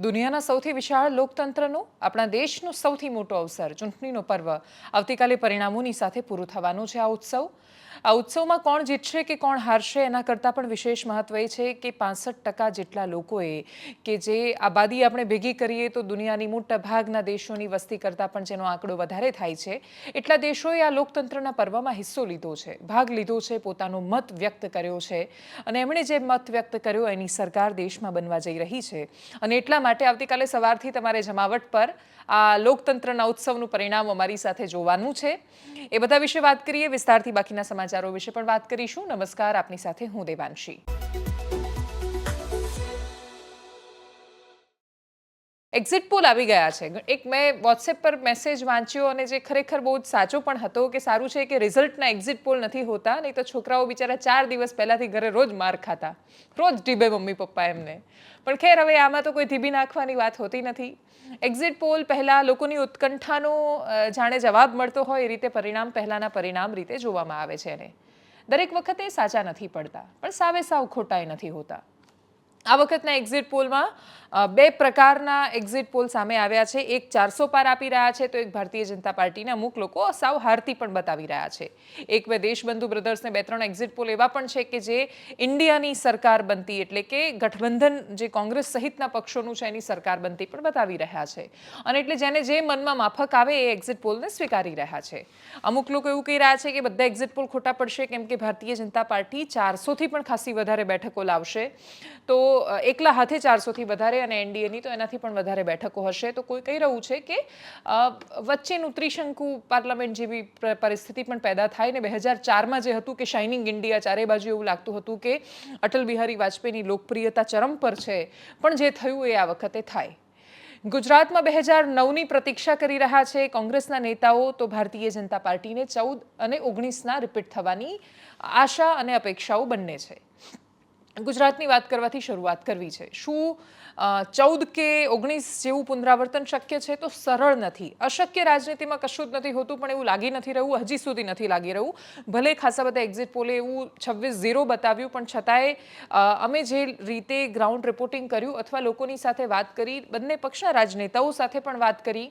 દુનિયાના સૌથી વિશાળ લોકતંત્રનો આપણા દેશનો સૌથી મોટો અવસર ચૂંટણીનો પર્વ આવતીકાલે પરિણામોની સાથે પૂરું થવાનું છે. આ ઉત્સવમાં કોણ જીતશે કે કોણ હારશે એના કરતાં પણ વિશેષ મહત્વ એ છે કે 65% જેટલા લોકોએ કે જે આબાદી આપણે ભેગી કરીએ તો દુનિયાની મોટા ભાગના દેશોની વસ્તી કરતાં પણ જેનો આંકડો વધારે થાય છે એટલા દેશોએ આ લોકતંત્રના પર્વમાં હિસ્સો લીધો છે, ભાગ લીધો છે, પોતાનો મત વ્યક્ત કર્યો છે અને એમણે જે મત વ્યક્ત કર્યો એની સરકાર દેશમાં બનવા જઈ રહી છે. અને એટલા માટે આવતીકાલે સવારથી તમારે જમાવટ પર આ લોકતંત્રના ઉત્સવનું પરિણામ અમારી સાથે જોવાનું છે. એ બધા વિશે વાત કરીએ, વિસ્તારથી બાકીના સમાચારો વિશે પણ વાત કરીશું. નમસ્કાર, આપની સાથે હું દેવાંશી. એક્ઝિટ પોલ આવી ગયા છે. એક મેં વોટ્સએપ પર મેસેજ વાંચ્યો અને જે ખરેખર બહુ જ સાચો પણ હતો કે સારું છે કે રિઝલ્ટના એક્ઝિટ પોલ નથી હોતા, નહીં તો છોકરાઓ બિચારા 4 દિવસ પહેલાથી ઘરે રોજ માર ખાતા, રોજ ઢીબે મમ્મી પપ્પા એમને. પણ ખેર, હવે આમાં તો કોઈ ઢીબી નાખવાની વાત હોતી નથી. એક્ઝિટ પોલ પહેલાં લોકોની ઉત્કંઠાનો જાણે જવાબ મળતો હોય એ રીતે પરિણામ પહેલાંના પરિણામ રીતે જોવામાં આવે છે. એને દરેક વખતે સાચા નથી પડતા, પણ સાવે સાવ ખોટા નથી હોતા. આ વખતના એક્ઝિટ પોલમાં 2 પ્રકારના એક્ઝિટ પોલ સામે આવ્યા છે. એક 400 પાર આપી રહ્યા છે તો એક ભારતીય જનતા પાર્ટીના અમુક લોકો સાવ હારતી પણ બતાવી રહ્યા છે. એક બે દેશબંધુ બ્રધર્સને 2-3 એક્ઝિટ પોલ એવા પણ છે કે જે ઇન્ડિયાની સરકાર બનતી, એટલે કે ગઠબંધન જે કોંગ્રેસ સહિતના પક્ષોનું છે એની સરકાર બનતી પણ બતાવી રહ્યા છે. અને એટલે જેને જે મનમાં માફક આવે એ એક્ઝિટ પોલને સ્વીકારી રહ્યા છે. અમુક લોકો એવું કહી રહ્યા છે કે બધા એક્ઝિટ પોલ ખોટા પડશે કેમ કે ભારતીય જનતા પાર્ટી 400થી પણ ખાસી વધારે બેઠકો લાવશે. તો એકલા હાથે 400થી વધારે અને એનડીએની તો એનાથી પણ વધારે બેઠકો હશે. તો કોઈ કહી રહ્યું છે કે વચ્ચેનું ત્રિશંકુ પાર્લામેન્ટ જેવી પરિસ્થિતિ પણ પેદા થાય ને 2004માં જે હતું કે શાઇનિંગ ઇન્ડિયા, ચારે બાજુ એવું લાગતું હતું કે અટલ બિહારી વાજપેયીની લોકપ્રિયતા ચરમ પર છે, પણ જે થયું એ આ વખતે થાય. ગુજરાતમાં 2009ની પ્રતીક્ષા કરી રહ્યા છે કોંગ્રેસના નેતાઓ, તો ભારતીય જનતા પાર્ટીને 14 અને 19ના રિપીટ થવાની આશા અને અપેક્ષાઓ બંને છે. ગુજરાતની વાત કરવાથી શરૂઆત કરવી છે. શું 14 કે 19 જેવું પુનરાવર્તન શક્ય છે? તો સરળ નથી. અશક્ય રાજનીતિમાં કશું જ નથી હોતું, પણ એવું લાગી નથી રહ્યું, હજી સુધી નથી લાગી રહ્યું. ભલે ખાસા બધા એક્ઝિટ પોલે એવું 26-0 બતાવ્યું, પણ છતાંય અમે જે રીતે ગ્રાઉન્ડ રિપોર્ટિંગ કર્યું અથવા લોકોની સાથે વાત કરી, બંને પક્ષના રાજનેતાઓ સાથે પણ વાત કરી,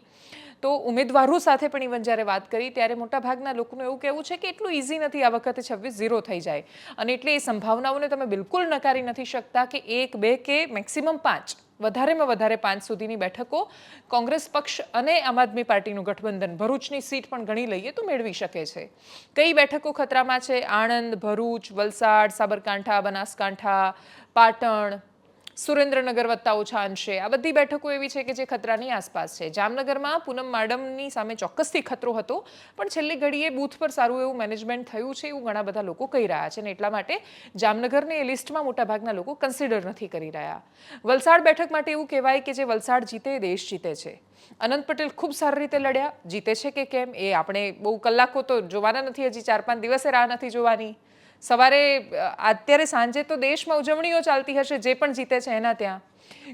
તો ઉમેદવારો સાથે પણ ઇવન જ્યારે વાત કરી ત્યારે મોટાભાગના લોકોનું એવું કહેવું છે કે એટલું ઇઝી નથી આ વખતે 26-0 થઈ જાય. અને એટલે એ સંભાવનાઓને તમે બિલકુલ નકારી નથી શકતા કે 1, 2 કે મેક્સિમમ 5, વધારેમાં વધારે 5 સુધીની બેઠકો કોંગ્રેસ પક્ષ અને આમ આદમી પાર્ટીનું ગઠબંધન ભરૂચની સીટ પણ ગણી લઈએ તો મેળવી શકે છે. કઈ બેઠકો ખતરામાં છે? આણંદ, ભરૂચ, વલસાડ, સાબરકાંઠા, બનાસકાંઠા, પાટણ, સુરેન્દ્રનગર વત્તા ઓછા અંશે આ બધી બેઠકો એવી છે કે જે ખતરાની આસપાસ છે. જામનગરમાં પૂનમ માડમની સામે ચોક્કસથી ખતરો હતો, પણ છેલ્લી ઘડીએ બૂથ પર સારું એવું મેનેજમેન્ટ થયું છે એવું ઘણા બધા લોકો કહી રહ્યા છે અને એટલા માટે જામનગરને એ લિસ્ટમાં મોટાભાગના લોકો કન્સિડર નથી કરી રહ્યા. વલસાડ બેઠક માટે એવું કહેવાય કે જે વલસાડ જીતે દેશ જીતે છે. અનંત પટેલ ખૂબ સારી રીતે લડ્યા, જીતે છે કે કેમ એ આપણે બહુ કલાકો તો જોવાના નથી, હજી 4-5 દિવસે રાહ નથી જોવાની. સવારે અત્યારે સાંજે તો દેશમાં ઉજવણીઓ ચાલતી હશે જે પણ જીતે છે એના ત્યાં.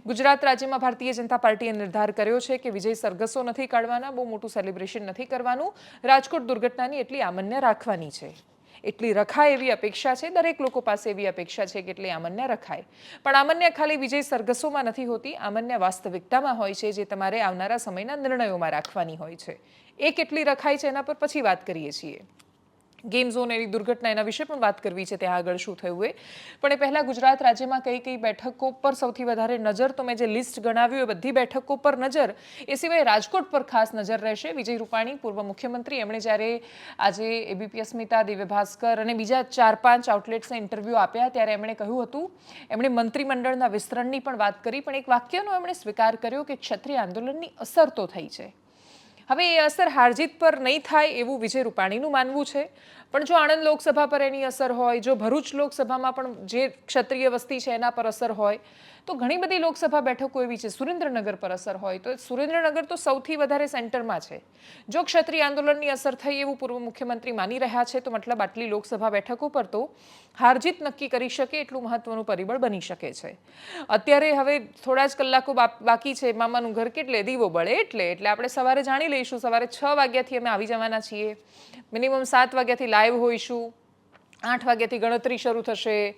ગુજરાત રાજ્યમાં ભારતીય જનતા પાર્ટીએ નિર્ધાર કર્યો છે કે વિજય સરઘસો નથી કાઢવાના, બહુ મોટું સેલિબ્રેશન નથી કરવાનું, રાજકોટ દુર્ઘટનાની એટલી આમન્ય રાખવાની છે. એટલી રખાય એવી અપેક્ષા છે, દરેક લોકો પાસે એવી અપેક્ષા છે કે એટલી આમન્ય રખાય. પણ આમન્ય ખાલી વિજય સરઘસોમાં નથી હોતી, આમન્ય વાસ્તવિકતામાં હોય છે જે તમારે આવનારા સમયના નિર્ણયોમાં રાખવાની હોય છે. એ કેટલી રખાય છે એના પર પછી વાત કરીએ છીએ. ગેમ ઝોન એની દુર્ઘટના એના વિશે પણ વાત કરવી છે, ત્યાં આગળ શું થયું એ. પણ એ પહેલાં ગુજરાત રાજ્યમાં કઈ કઈ બેઠકો પર સૌથી વધારે નજર, તો મેં જે લિસ્ટ ગણાવ્યું એ બધી બેઠકો પર નજર. એ સિવાય રાજકોટ પર ખાસ નજર રહેશે. વિજય રૂપાણી, પૂર્વ મુખ્યમંત્રી, એમણે જ્યારે આજે એબીપી અસ્મિતા, દિવ્ય ભાસ્કર અને બીજા 4-5 આઉટલેટ્સને ઇન્ટરવ્યૂ આપ્યા ત્યારે એમણે કહ્યું હતું, એમણે મંત્રીમંડળના વિસ્તરણની પણ વાત કરી, પણ એક વાક્યનો એમણે સ્વીકાર કર્યો કે ક્ષત્રિય આંદોલનની અસર તો થઈ છે. હવે એ અસર હારજીત પર નહીં થાય એવું વિજય રૂપાણીનું માનવું છે, પણ જો આણંદ લોકસભા પર એની અસર હોય, જો ભરૂચ લોકસભામાં પણ જે ક્ષત્રિય વસ્તી છે એના પર અસર હોય, તો ઘણી બધી લોકસભા બેઠકો એવી છે. સુરેન્દ્રનગર પર અસર હોય તો સુરેન્દ્રનગર તો સૌથી વધારે સેન્ટરમાં છે. જો ક્ષત્રિય આંદોલનની અસર થઈ એવું પૂર્વ મુખ્યમંત્રી માની રહ્યા છે તો મતલબ આટલી લોકસભા બેઠકો પર તો હારજીત નક્કી કરી શકે એટલું મહત્વનું પરિબળ બની શકે છે. અત્યારે હવે થોડા જ કલાકો બાકી છે, મામાનું ઘર કેટલે દીવો બળે એટલે આપણે સવારે જાણી લઈશું. સવારે 6 વાગ્યાથી અમે આવી જવાના છીએ, મિનિમમ 7 વાગ્યાથી લાઈવ હોઈશું, 8 વાગ્યાથી ગણતરી શરૂ થશે,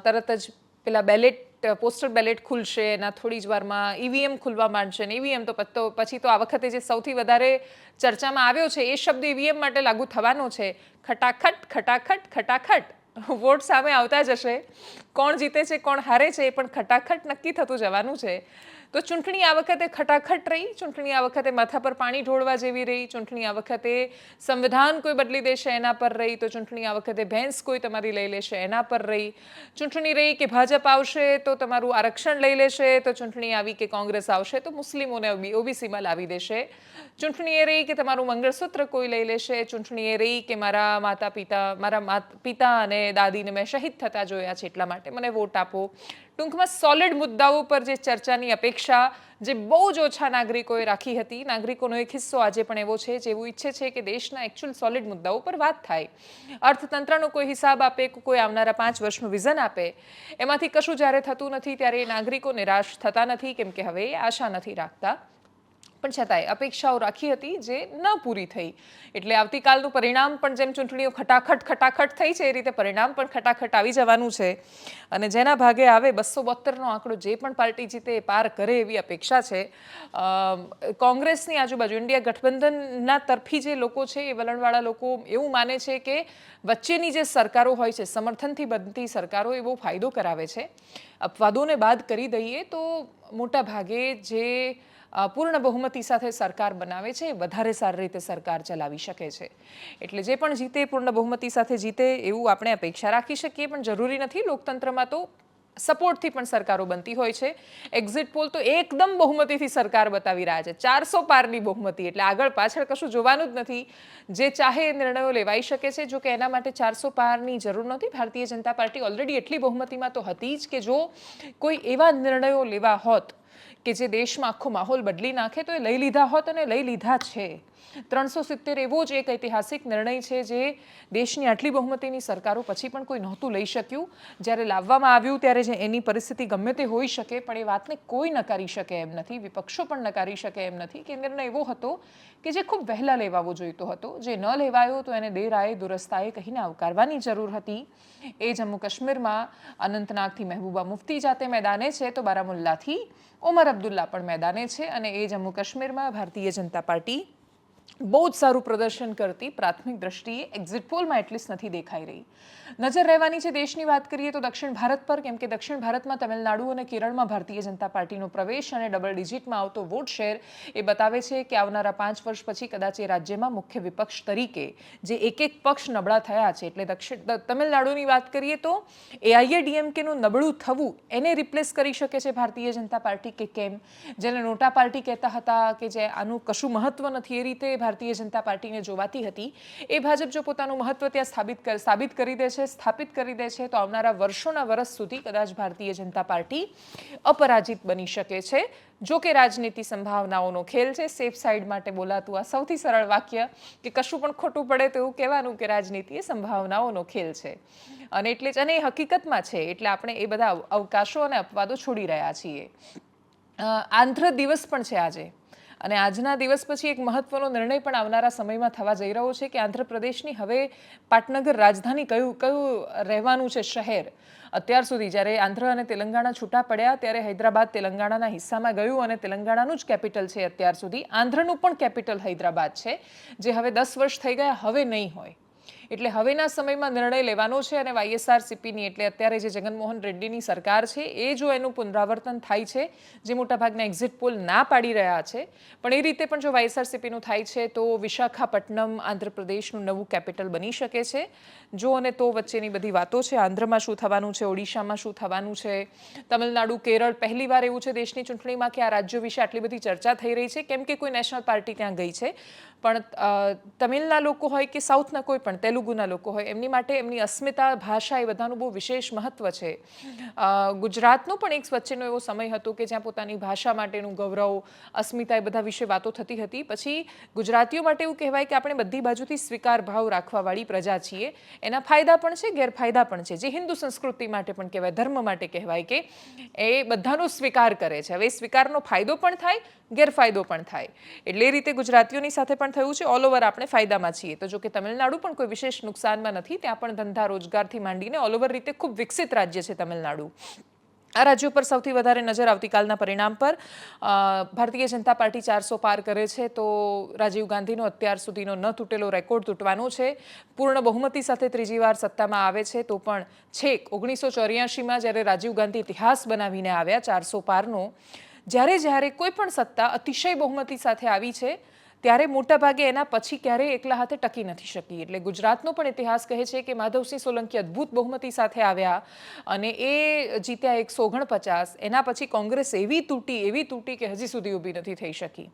તરત જ પેલા બેલેટ પોસ્ટલ બેલેટ ખુલશે, એના થોડી જ વારમાં ઈવીએમ ખુલવા માંડશે ને ઈવીએમ તો પછી તો આ વખતે જે સૌથી વધારે ચર્ચામાં આવ્યો છે એ શબ્દ ઈવીએમ માટે લાગુ થવાનો છે, ખટાખટ ખટાખટ ખટાખટ. વોટ સામે આવતા જશે, કોણ જીતે છે કોણ હારે છે એ પણ ખટાખટ નક્કી થતું જવાનું છે. તો ચૂંટણી આ વખતે ખટાખટ રહી, ચૂંટણી આ વખતે માથા પર પાણી ઢોળવા જેવી રહી, ચૂંટણી આ વખતે સંવિધાન કોઈ બદલી દેશે એના પર રહી, તો ચૂંટણી આ વખતે ભેંસ કોઈ તમારી લઈ લેશે એના પર રહી, ચૂંટણી રહી કે ભાજપ આવશે તો તમારું આરક્ષણ લઈ લેશે, તો ચૂંટણી આવી કે કોંગ્રેસ આવશે તો મુસ્લિમોને ઓબીસીમાં લાવી દેશે, ચૂંટણી એ રહી કે તમારું મંગળસૂત્ર કોઈ લઈ લેશે, ચૂંટણી એ રહી કે મારા પિતા અને દાદીને મેં શહીદ થતા જોયા છે એટલા માટે મને વોટ આપો. ટૂંકમાં સોલિડ મુદ્દાઓ પર જે ચર્ચાની અપેક્ષા જે બહુ જ ઓછા નાગરિકોએ રાખી હતી, નાગરિકોનો એક હિસ્સો આજે પણ એવો છે જેવું ઈચ્છે છે કે દેશના એકચ્યુઅલ સોલિડ મુદ્દાઓ પર વાત થાય, અર્થતંત્રનો કોઈ હિસાબ આપે, કોઈ આવનારા 5 વર્ષનું વિઝન આપે. એમાંથી કશું જ્યારે થતું નથી ત્યારે એ નાગરિકો નિરાશ થતા નથી, કેમ કે હવે એ આશા નથી રાખતા. પણ છતાંય અપેક્ષાઓ રાખી હતી જે ન પૂરી થઈ, એટલે આવતીકાલનું પરિણામ પણ જેમ ચૂંટણીઓ ખટાખટ થઈ છે એ રીતે પરિણામ પણ ખટાખટ આવી જવાનું છે. અને જેના ભાગે આવે 272નો આંકડો જે પણ પાર્ટી જીતે એ પાર કરે એવી અપેક્ષા છે. કોંગ્રેસની આજુબાજુ ઇન્ડિયા ગઠબંધનના તરફી જે લોકો છે એ વલણવાળા લોકો એવું માને છે કે વચ્ચેની જે સરકારો હોય છે, સમર્થનથી બનતી સરકારો, એ બહુ ફાયદો કરાવે છે. અપવાદોને બાદ કરી દઈએ તો મોટા ભાગે જે પૂર્ણ બહુમતી સાથે સરકાર બનાવે છે એ વધારે સારી રીતે સરકાર ચલાવી શકે છે. એટલે જે પણ જીતે પૂર્ણ બહુમતી સાથે જીતે એવું આપણે અપેક્ષા રાખી શકીએ, પણ જરૂરી નથી. લોકતંત્રમાં તો સપોર્ટથી પણ સરકારો બનતી હોય છે. એક્ઝિટ પોલ તો એકદમ બહુમતીથી સરકાર બતાવી રહ્યા છે, 400 પારની બહુમતી, એટલે આગળ પાછળ કશું જોવાનું જ નથી, જે ચાહે એ નિર્ણયો લેવાઈ શકે છે. જો કે એના માટે 400 પારની જરૂર નથી. ભારતીય જનતા પાર્ટી ઓલરેડી એટલી બહુમતીમાં તો હતી જ કે જો કોઈ એવા નિર્ણયો લેવા હોત કે જે દેશમાં આખો માહોલ બદલી નાખે તો એ લઈ લીધા હોત, અને લઈ લીધા છે. 370 એવો જ એક ઐતિહાસિક નિર્ણય છે જે દેશની આટલી બહુમતીની સરકારો પછી પણ કોઈ નહોતું લઈ શક્યું. જ્યારે લાવવામાં આવ્યું ત્યારે જે એની પરિસ્થિતિ ગમે તે હોઈ શકે, પણ એ વાતને કોઈ નકારી શકે એમ નથી, વિપક્ષો પણ નકારી શકે એમ નથી કે નિર્ણય એવો હતો કે જે ખૂબ વહેલા લેવાવો જોઈતો હતો. જે ન લેવાયો તો એને દેરાએ દુરસ્તાએ કહીને આવકારવાની જરૂર હતી. એ જમ્મુ કાશ્મીરમાં અનંતનાગથી મહેબૂબા મુફ્તી જાતે મેદાને છે, તો બારામુલ્લાથી ઉમર અબ્દુલ્લા પણ મેદાને છે. અને એ જમ્મુ કાશ્મીરમાં ભારતીય જનતા પાર્ટી બહુ જ સારું પ્રદર્શન કરતી પ્રાથમિક દ્રષ્ટિએ એક્ઝિટ પોલમાં એટલીસ્ટ નથી દેખાઈ રહી. નજર રહેવાની છે દેશની વાત કરીએ તો દક્ષિણ ભારત પર, કેમ કે દક્ષિણ ભારતમાં તમિલનાડુ અને કેરળમાં ભારતીય જનતા પાર્ટીનો પ્રવેશ અને ડબલ ડિજિટમાં આવતો વોટ શેર એ બતાવે છે કે આવનારા 5 વર્ષ પછી કદાચ એ રાજ્યમાં મુખ્ય વિપક્ષ તરીકે જે એક પક્ષ નબળા થયા છે, એટલે તમિલનાડુની વાત કરીએ તો એઆઈએડીએમકેનું નબળું થવું એને રિપ્લેસ કરી શકે છે ભારતીય જનતા પાર્ટી કે કેમ. જેને નોટા પાર્ટી કહેતા હતા કે જે આનું કશું મહત્વ નથી એ રીતે ભારતીય જનતા પાર્ટીને જોવાતી હતી, એ ભાજપ જો પોતાનું મહત્વ ત્યાં સ્થાપિત કરી દે છે તો આવનારા વર્ષોના વર્ષ સુધી કદાચ ભારતીય જનતા પાર્ટી અપરાજિત બની શકે છે. જો કે રાજનીતિ સંભાવનાઓનો ખેલ છે. સેફ સાઈડ માટે બોલાતું આ સૌથી સરળ વાક્ય કે કશું પણ ખોટું પડે તો એવું કહેવાનું કે રાજનીતિ એ સંભાવનાઓનો ખેલ છે. અને એટલે જ, અને એ હકીકતમાં છે, એટલે આપણે એ બધા અવકાશો અને અપવાદો છોડી રહ્યા છીએ. આંધ્ર દિવસ પણ છે આજે, અને આજના દિવસ પછી એક મહત્વનો નિર્ણય પણ આવનારા સમયમાં થવા જઈ રહ્યો છે કે આંધ્રપ્રદેશની હવે પાટનગર રાજધાની કયું રહેવાનું છે શહેર. અત્યાર સુધી જ્યારે આંધ્ર અને તેલંગાણા છૂટા પડ્યા ત્યારે હૈદરાબાદ તેલંગાણાના હિસ્સામાં ગયું, અને તેલંગાણાનું જ કેપિટલ છે અત્યાર સુધી. આંધ્રનું પણ કેપિટલ હૈદરાબાદ છે, જે હવે 10 વર્ષ થઈ ગયા હવે નહીં હોય. એટલે હવેના સમયમાં નિર્ણય લેવાનો છે. અને વાયએસઆરસીપીની, એટલે અત્યારે જે જગનમોહન રેડ્ડીની સરકાર છે, એ જો એનું પુનરાવર્તન થાય છે, જે મોટાભાગના એક્ઝિટ પોલ ના પાડી રહ્યા છે, પણ એ રીતે પણ જો વાયએસઆરસીપીનું થાય છે તો વિશાખાપટ્ટનમ આંધ્રપ્રદેશનું નવું કેપિટલ બની શકે છે. જો અને તો વચ્ચેની બધી વાતો છે. આંધ્રમાં શું થવાનું છે, ઓડિશામાં શું થવાનું છે, તમિલનાડુ, કેરળ, પહેલીવાર એવું છે દેશની ચૂંટણીમાં કે આ રાજ્યો વિશે આટલી બધી ચર્ચા થઈ રહી છે, કેમ કે કોઈ નેશનલ પાર્ટી ત્યાં ગઈ છે. પણ તમિલના લોકો હોય કે સાઉથના કોઈ પણ તેલુગુના લોકો હોય, એમની માટે એમની અસ્મિતા, ભાષા એ બધાનું બહુ વિશેષ મહત્વ છે. ગુજરાતનો પણ એક વચ્ચેનો એવો સમય હતો કે જ્યાં પોતાની ભાષા માટેનું ગૌરવ, અસ્મિતા એ બધા વિશે વાતો થતી હતી. પછી ગુજરાતીઓ માટે એવું કહેવાય કે આપણે બધી બાજુથી સ્વીકાર ભાવ રાખવાવાળી પ્રજા છીએ. એના ફાયદા પણ છે, ગેરફાયદા પણ છે. જે હિન્દુ સંસ્કૃતિ માટે પણ કહેવાય, ધર્મ માટે કહેવાય કે એ બધાનો સ્વીકાર કરે છે. હવે સ્વીકારનો ફાયદો પણ થાય, ગેરફાયદો પણ થાય. એટલે એ રીતે ગુજરાતીઓની સાથે પણ થયું છે. ઓલ ઓવર આપણે ફાયદામાં છીએ. તો જો કે તમિલનાડુ પણ કોઈ વિશેષ નુકસાનમાં નથી. ત્યાં પણ ધંધા રોજગારથી માંડીને ઓલ ઓવર રીતે ખૂબ વિકસિત રાજ્ય છે તમિલનાડુ. આ રાજ્યો પર સૌથી વધારે નજર આવતીકાલના પરિણામ પર. ભારતીય જનતા પાર્ટી 400 પાર કરે છે તો રાજીવ ગાંધીનો અત્યાર સુધીનો ન તૂટેલો રેકોર્ડ તૂટવાનો છે. પૂર્ણ બહુમતી સાથે ત્રીજી વાર સત્તામાં આવે છે તો પણ છેક 1984માં જ્યારે રાજીવ ગાંધી ઇતિહાસ બનાવીને આવ્યા 400 પારનો, જ્યારે કોઈ પણ સત્તા અતિશય બહુમતી સાથે આવી છે ત્યારે મોટાભાગે એના પછી ક્યારેય એકલા હાથે ટકી નથી શકી. એટલે ગુજરાતનો પણ ઇતિહાસ કહે છે કે માધવસિંહ સોલંકી અદ્ભુત બહુમતી સાથે આવ્યા અને એ જીત્યા 149. એના પછી કોંગ્રેસ એવી તૂટી કે હજી સુધી ઊભી નથી થઈ શકી.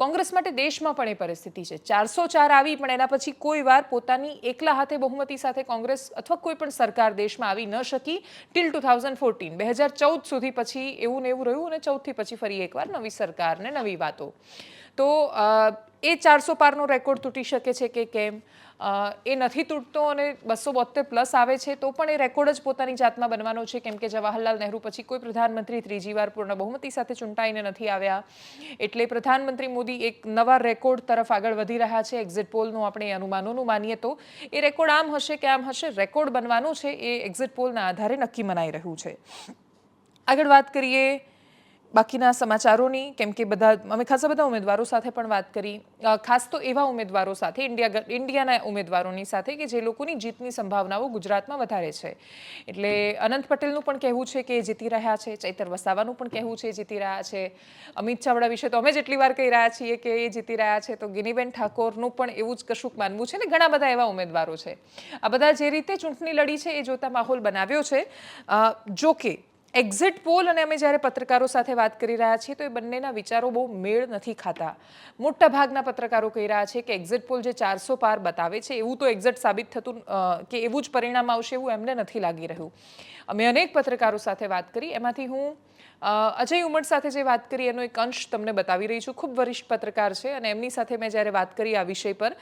કોંગ્રેસ માટે દેશમાં પણ એ પરિસ્થિતિ છે. 404 આવી પણ એના પછી કોઈ વાર પોતાની એકલા હાથે બહુમતી સાથે કોંગ્રેસ અથવા કોઈ પણ સરકાર દેશમાં આવી ન શકી ટિલ 2014. 2014 સુધી પછી એવું ને એવું રહ્યું અને 14થી પછી ફરી એકવાર નવી સરકાર ને નવી વાતો. તો એ 400 પારનો રેકોર્ડ તૂટી શકે છે કે કેમ એ નથી તૂટતો અને 272+ આવે છે તો પણ એ રેકોર્ડ જ પોતાની જાતમાં બનવાનો છે, કેમ કે જવાહરલાલ નહેરુ પછી કોઈ પ્રધાનમંત્રી ત્રીજી વાર પૂર્ણ બહુમતી સાથે ચૂંટાઈને નથી આવ્યા. એટલે પ્રધાનમંત્રી મોદી એક નવા રેકોર્ડ તરફ આગળ વધી રહ્યા છે. એક્ઝિટ પોલનું આપણે અનુમાનોનું માનીએ તો એ રેકોર્ડ આમ હશે કે આમ હશે, રેકોર્ડ બનવાનું છે એ એક્ઝિટ પોલના આધારે નક્કી મનાઈ રહ્યું છે. આગળ વાત કરીએ બાકીના સમાચારોની, કેમ કે અમે ખાસા બધા ઉમેદવારો સાથે પણ વાત કરી, ખાસ તો એવા ઉમેદવારો સાથે ઇન્ડિયાના ઉમેદવારોની સાથે કે જે લોકોની જીતની સંભાવનાઓ ગુજરાતમાં વધારે છે. એટલે અનંત પટેલનું પણ કહેવું છે કે એ જીતી રહ્યા છે, ચૈતર વસાવાનું પણ કહેવું છે એ જીતી રહ્યા છે, અમિત ચાવડા વિશે તો અમે જેટલી વાર કહી રહ્યા છીએ કે એ જીતી રહ્યા છે તો ગિનીબેન ઠાકોરનું પણ એવું જ કશુંક માનવું છે ને ઘણા બધા એવા ઉમેદવારો છે. આ બધા જે રીતે ચૂંટણી લડી છે એ જોતા માહોલ બનાવ્યો છે. જો કે એક્ઝિટ પોલ અને અમે જ્યારે પત્રકારો સાથે વાત કરી રહ્યા છીએ તો એ બંનેના વિચારો બહુ મેળ નથી ખાતા. મોટા ભાગના પત્રકારો કહી રહ્યા છે કે એક્ઝિટ પોલ જે 400 પાર બતાવે છે એવું તો એક્ઝિટ સાબિત થતું કે એવું જ પરિણામ આવશે એવું એમને નથી લાગી રહ્યું. અમે અનેક પત્રકારો સાથે વાત કરી, એમાંથી હું અજય ઉમટ સાથે જે વાત કરી એનો એક અંશ તમને બતાવી રહી છું. ખૂબ વરિષ્ઠ પત્રકાર છે અને એમની સાથે મેં જ્યારે વાત કરી આ વિષય પર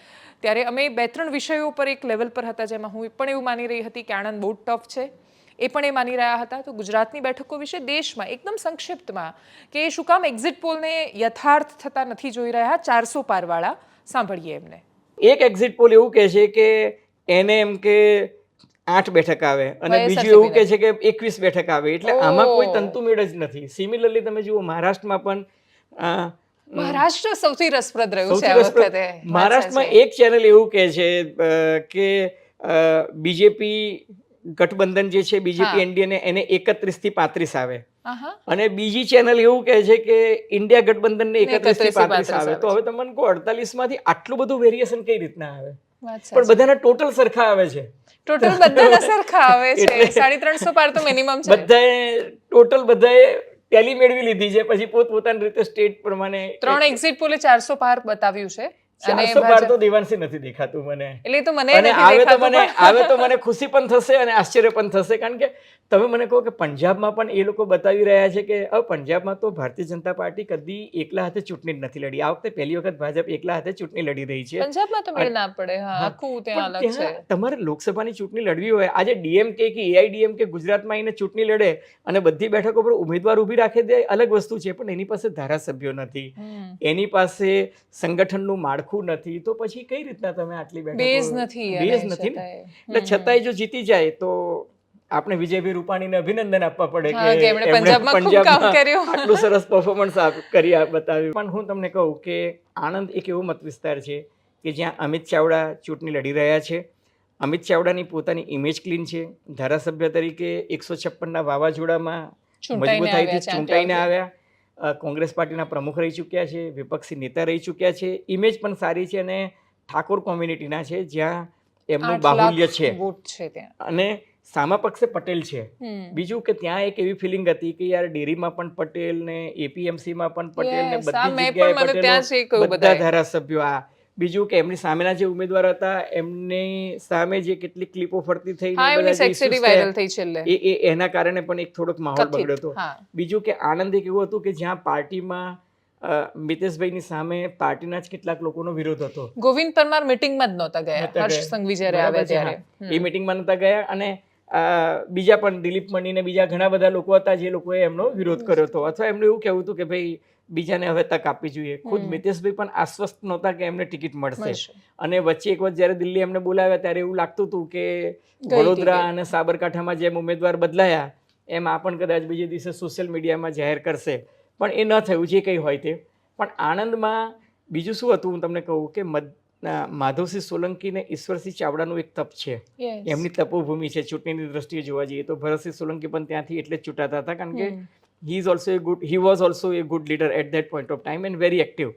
ત્યારે અમે 2-3 વિષયો પર એક લેવલ પર હતા જેમાં હું પણ એવું માની રહી હતી કે આણંદ બહુ ટફ છે, એ પણ એ માની રહ્યા હતા. તો ગુજરાતની બેઠકો વિશે દેશમાં એકદમ સંક્ષિપ્તમાં કે શું કામ એક્ઝિટ પોલને યથાર્થ થતા નથી જોઈ રહ્યા 400 પારવાળા, સાંભળીએ એમને. એક એક્ઝિટ પોલ એવું કહે છે કે એને એમ કે 8 બેઠક આવે અને બીજું એવું કહે છે કે 21 બેઠક આવે. એટલે આમાં કોઈ તંતુમેળ જ નથી. સિમિલરલી તમે જુઓ મહારાષ્ટ્રમાં પણ મહારાષ્ટ્ર સૌથી રસપ્રદ રહ્યું છે આ વખતે. મહારાષ્ટ્રમાં એક ચેનલ એવું કહે છે કે બીજેપી ગઠબંધન જે છે બીજેપી એનડીએ એને 31 થી 35 આવે અને બીજી ચેનલ એવું કહે છે કે ઇન્ડિયા ગઠબંધનને 31 થી 35 આવે. તો હવે તમે કહો 48 માંથી આટલું બધું વેરિએશન કઈ રીતના આવે? પણ બધાના ટોટલ સરખા આવે છે. ટોટલ બધાના સરખા આવે છે. 350 પાર તો મિનિમમ છે. બધાએ ટેલી મેળવી લીધી છે, પછી પોતપોતાની રીતે સ્ટેટ પ્રમાણે 3 એક્ઝિટ પોલે 400 પાર બતાવ્યું છે. 400 પાર તો દેવાંશી નથી દેખાતું મને. એટલે તો મને આવે તો મને ખુશી પણ થશે અને આશ્ચર્ય પણ થશે, કારણ કે તમે મને કહો કે પંજાબમાં પણ એ લોકો બતાવી રહ્યા છે કે પંજાબમાં તો ભારતીય જનતા પાર્ટી કદી એકલા હાથે ચૂંટણી નથી લડી. આ વખતે પહેલી વખત ભાજપ એકલા હાથે ચૂંટણી લડી રહી છે. પંજાબમાં તો મેળ ના પડે. આખું ત્યાં અલગ છે. તમારે લોકસભાની ચૂંટણી લડવી હોય, આજે ડીએમકે કે એઆઈડીએમકે ગુજરાતમાં આવીને ચૂંટણી લડે અને બધી બેઠકો પર ઉમેદવાર ઊભી રાખે તે અલગ વસ્તુ છે, પણ એની પાસે ધારાસભ્યો નથી, એની પાસે સંગઠનનું માળખું નથી, તો પછી કઈ રીતના તમે આટલી બેઠકો બેઝ નથી ને. એટલે છતાંય જો જીતી જાય તો આપણે વિજયભાઈ રૂપાણીને અભિનંદન આપવા પડે કે એમણે પંજાબમાં આટલું સરસ પરફોર્મન્સ કરી બતાવ્યું. પણ હું તમને કહું કે આણંદ એક એવો મત વિસ્તાર છે કે જ્યાં અમિત ચાવડા ચૂંટણી લડી રહ્યા છે. અમિત ચાવડાની પોતાની ઇમેજ ક્લીન છે. ધારાસભ્ય તરીકે 156ના વાવાઝોડામાં મજબૂતાઈથી ચૂંટાઈને આવ્યા. કોંગ્રેસ પાર્ટીના પ્રમુખ રહી ચૂક્યા છે, વિપક્ષી નેતા રહી ચૂક્યા છે. ઇમેજ પણ સારી છે અને ઠાકોર કોમ્યુનિટીના છે જ્યાં એમનું બાહુલ્ય છે અને સામા પક્ષે પટેલ છે. બીજું કે ત્યાં એક એવી ફિલિંગ હતી કે યાર ડેરીમાં પણ પટેલ ને એપીએમસીમાં પણ પટેલ ને બધી જગ્યાએ પટેલ, બધા ધારાસભ્યો. આ બીજું કે એમની સામેના જે ઉમેદવાર હતા એમની સામે જે કેટલીક ક્લિપો ફરતી થઈ એના કારણે પણ એક થોડોક માહોલ બગડ્યો હતો. બીજું કે આણંદ એક એવું હતું કે જ્યાં પાર્ટીમાં મિતેશભાઈની સામે પાર્ટીના જ કેટલાક લોકોનો વિરોધ હતો. ગોવિંદ પરમાર મીટિંગમાં જ નહોતા ગયા, હર્ષ સંઘવી જ્યારે આવ્યા ત્યારે એ મીટિંગમાં નહોતા ગયા અને બીજા પણ દિલીપ મણી ને બીજા ઘણા બધા લોકો હતા જે લોકોએ એમનો વિરોધ કર્યો હતો, અથવા એમનું એવું કહેવું હતું કે ભાઈ બીજાને હવે તક આપવી જોઈએ. ખુદ મિતેશભાઈ પણ આશ્વસ્ત નહોતા કે એમને ટિકિટ મળશે. અને વચ્ચે એક વખત જ્યારે દિલ્હી એમને બોલાવ્યા ત્યારે એવું લાગતું હતું કે વડોદરા અને સાબરકાંઠામાં જેમ ઉમેદવાર બદલાયા એમ આ પણ કદાચ બીજે દિવસે સોશિયલ મીડિયામાં જાહેર કરશે, પણ એ ન થયું જે કંઈ હોય તે. પણ આણંદમાં બીજું શું હતું હું તમને કહું કે માધવસિંહ સોલંકી ને ઈશ્વરસિંહ ચાવડાનું એક તપ છે, Yes. એમની તપોભૂમિ છે. ચૂંટણીની દ્રષ્ટિએ જોવા જઈએ તો ભરતસિંહ સોલંકી પણ ત્યાંથી એટલે જ ચૂંટાતા હતા, કારણ કે he was also a good leader at that point of time and very active.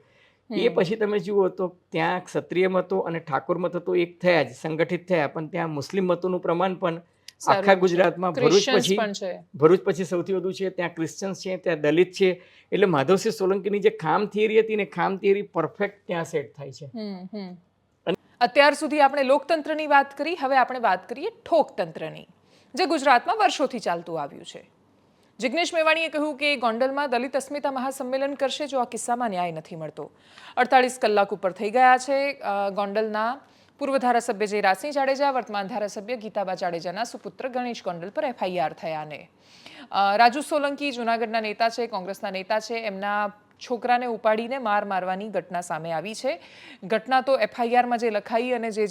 એ પછી તમે જુઓ તો ત્યાં ક્ષત્રિય મતો અને ઠાકોર મતો તો એક થયા જ, સંગઠિત થયા, પણ ત્યાં મુસ્લિમ મતોનું પ્રમાણ પણ આખા ગુજરાતમાં ભરૂચ પછી સૌથી વધુ છે. ત્યાં ક્રિશ્ચન્સ છે, ત્યાં દલિત છે. એટલે માધવસિંહ સોલંકીની જે ખામ થિયરી હતી ને, ખામ થિયરી પરફેક્ટ ત્યાં સેટ થાય છે. અત્યાર સુધી આપણે લોકતંત્રની વાત કરી, હવે આપણે વાત કરીએ ઠોકતંત્રની, જે ગુજરાતમાં વર્ષોથી ચાલતું આવ્યું છે. જિગ્નેશ મેવાણીએ કહ્યું કે ગોંડલમાં દલિત અસ્મિતા મહાસંમેલન કરશે જો આ કિસ્સામાં ન્યાય નથી મળતો. 48 કલાક ઉપર થઈ ગયા છે. ગોંડલના પૂર્વ ધારાસભ્ય જયરાજસિંહ જાડેજા, વર્તમાન ધારાસભ્ય ગીતાબા જાડેજાના સુપુત્ર ગણેશ ગોંડલ પર FIR થયાને રાજુ સોલંકી જૂનાગઢના નેતા છે, કોંગ્રેસના નેતા છે, એમના છોકરાને ઉપાડીને મારવાની ઘટના સામે આવી છે. ઘટના તો FIRમાં જે લખાઈ અને જે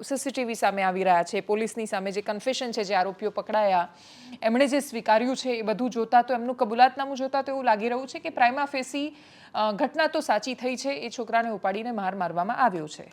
CCTV સામે આવી રહ્યા છે, પોલીસની સામે જે કન્ફેશન છે, જે આરોપીઓ પકડાયા એમણે જે સ્વીકાર્યું છે, એ બધું જોતા તો એમનું કબૂલાતનામું જોતા તો એવું લાગી રહ્યું છે કે પ્રાઇમા ફેસી ઘટના તો સાચી થઈ છે, એ છોકરાને ઉપાડીને મારવામાં આવ્યો છે.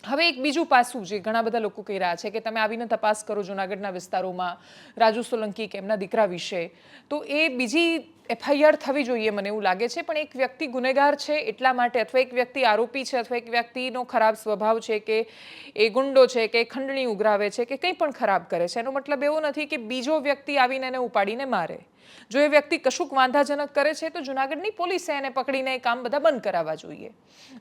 હવે એક બીજું પાસું જે ઘણા બધા લોકો કહી રહ્યા છે કે તમે આવીને તપાસ કરો જૂનાગઢના વિસ્તારોમાં રાજુ સોલંકી કે એમના દીકરા વિશે, તો એ બીજી FIR થવી જોઈએ મને એવું લાગે છે. પણ એક વ્યક્તિ ગુનેગાર છે એટલા માટે, અથવા એક વ્યક્તિ આરોપી છે, અથવા એક વ્યક્તિનો ખરાબ સ્વભાવ છે કે એ ગુંડો છે કે ખંડણી ઉઘરાવે છે કે કંઈ પણ ખરાબ કરે છે, એનો મતલબ એવો નથી કે બીજો વ્યક્તિ આવીને એને ઉપાડીને મારે. જો એ વ્યક્તિ કશુંક વાંધાજનક કરે છે તો જૂનાગઢની પોલીસે એને પકડીને એ કામ બધા બંધ કરાવવા જોઈએ.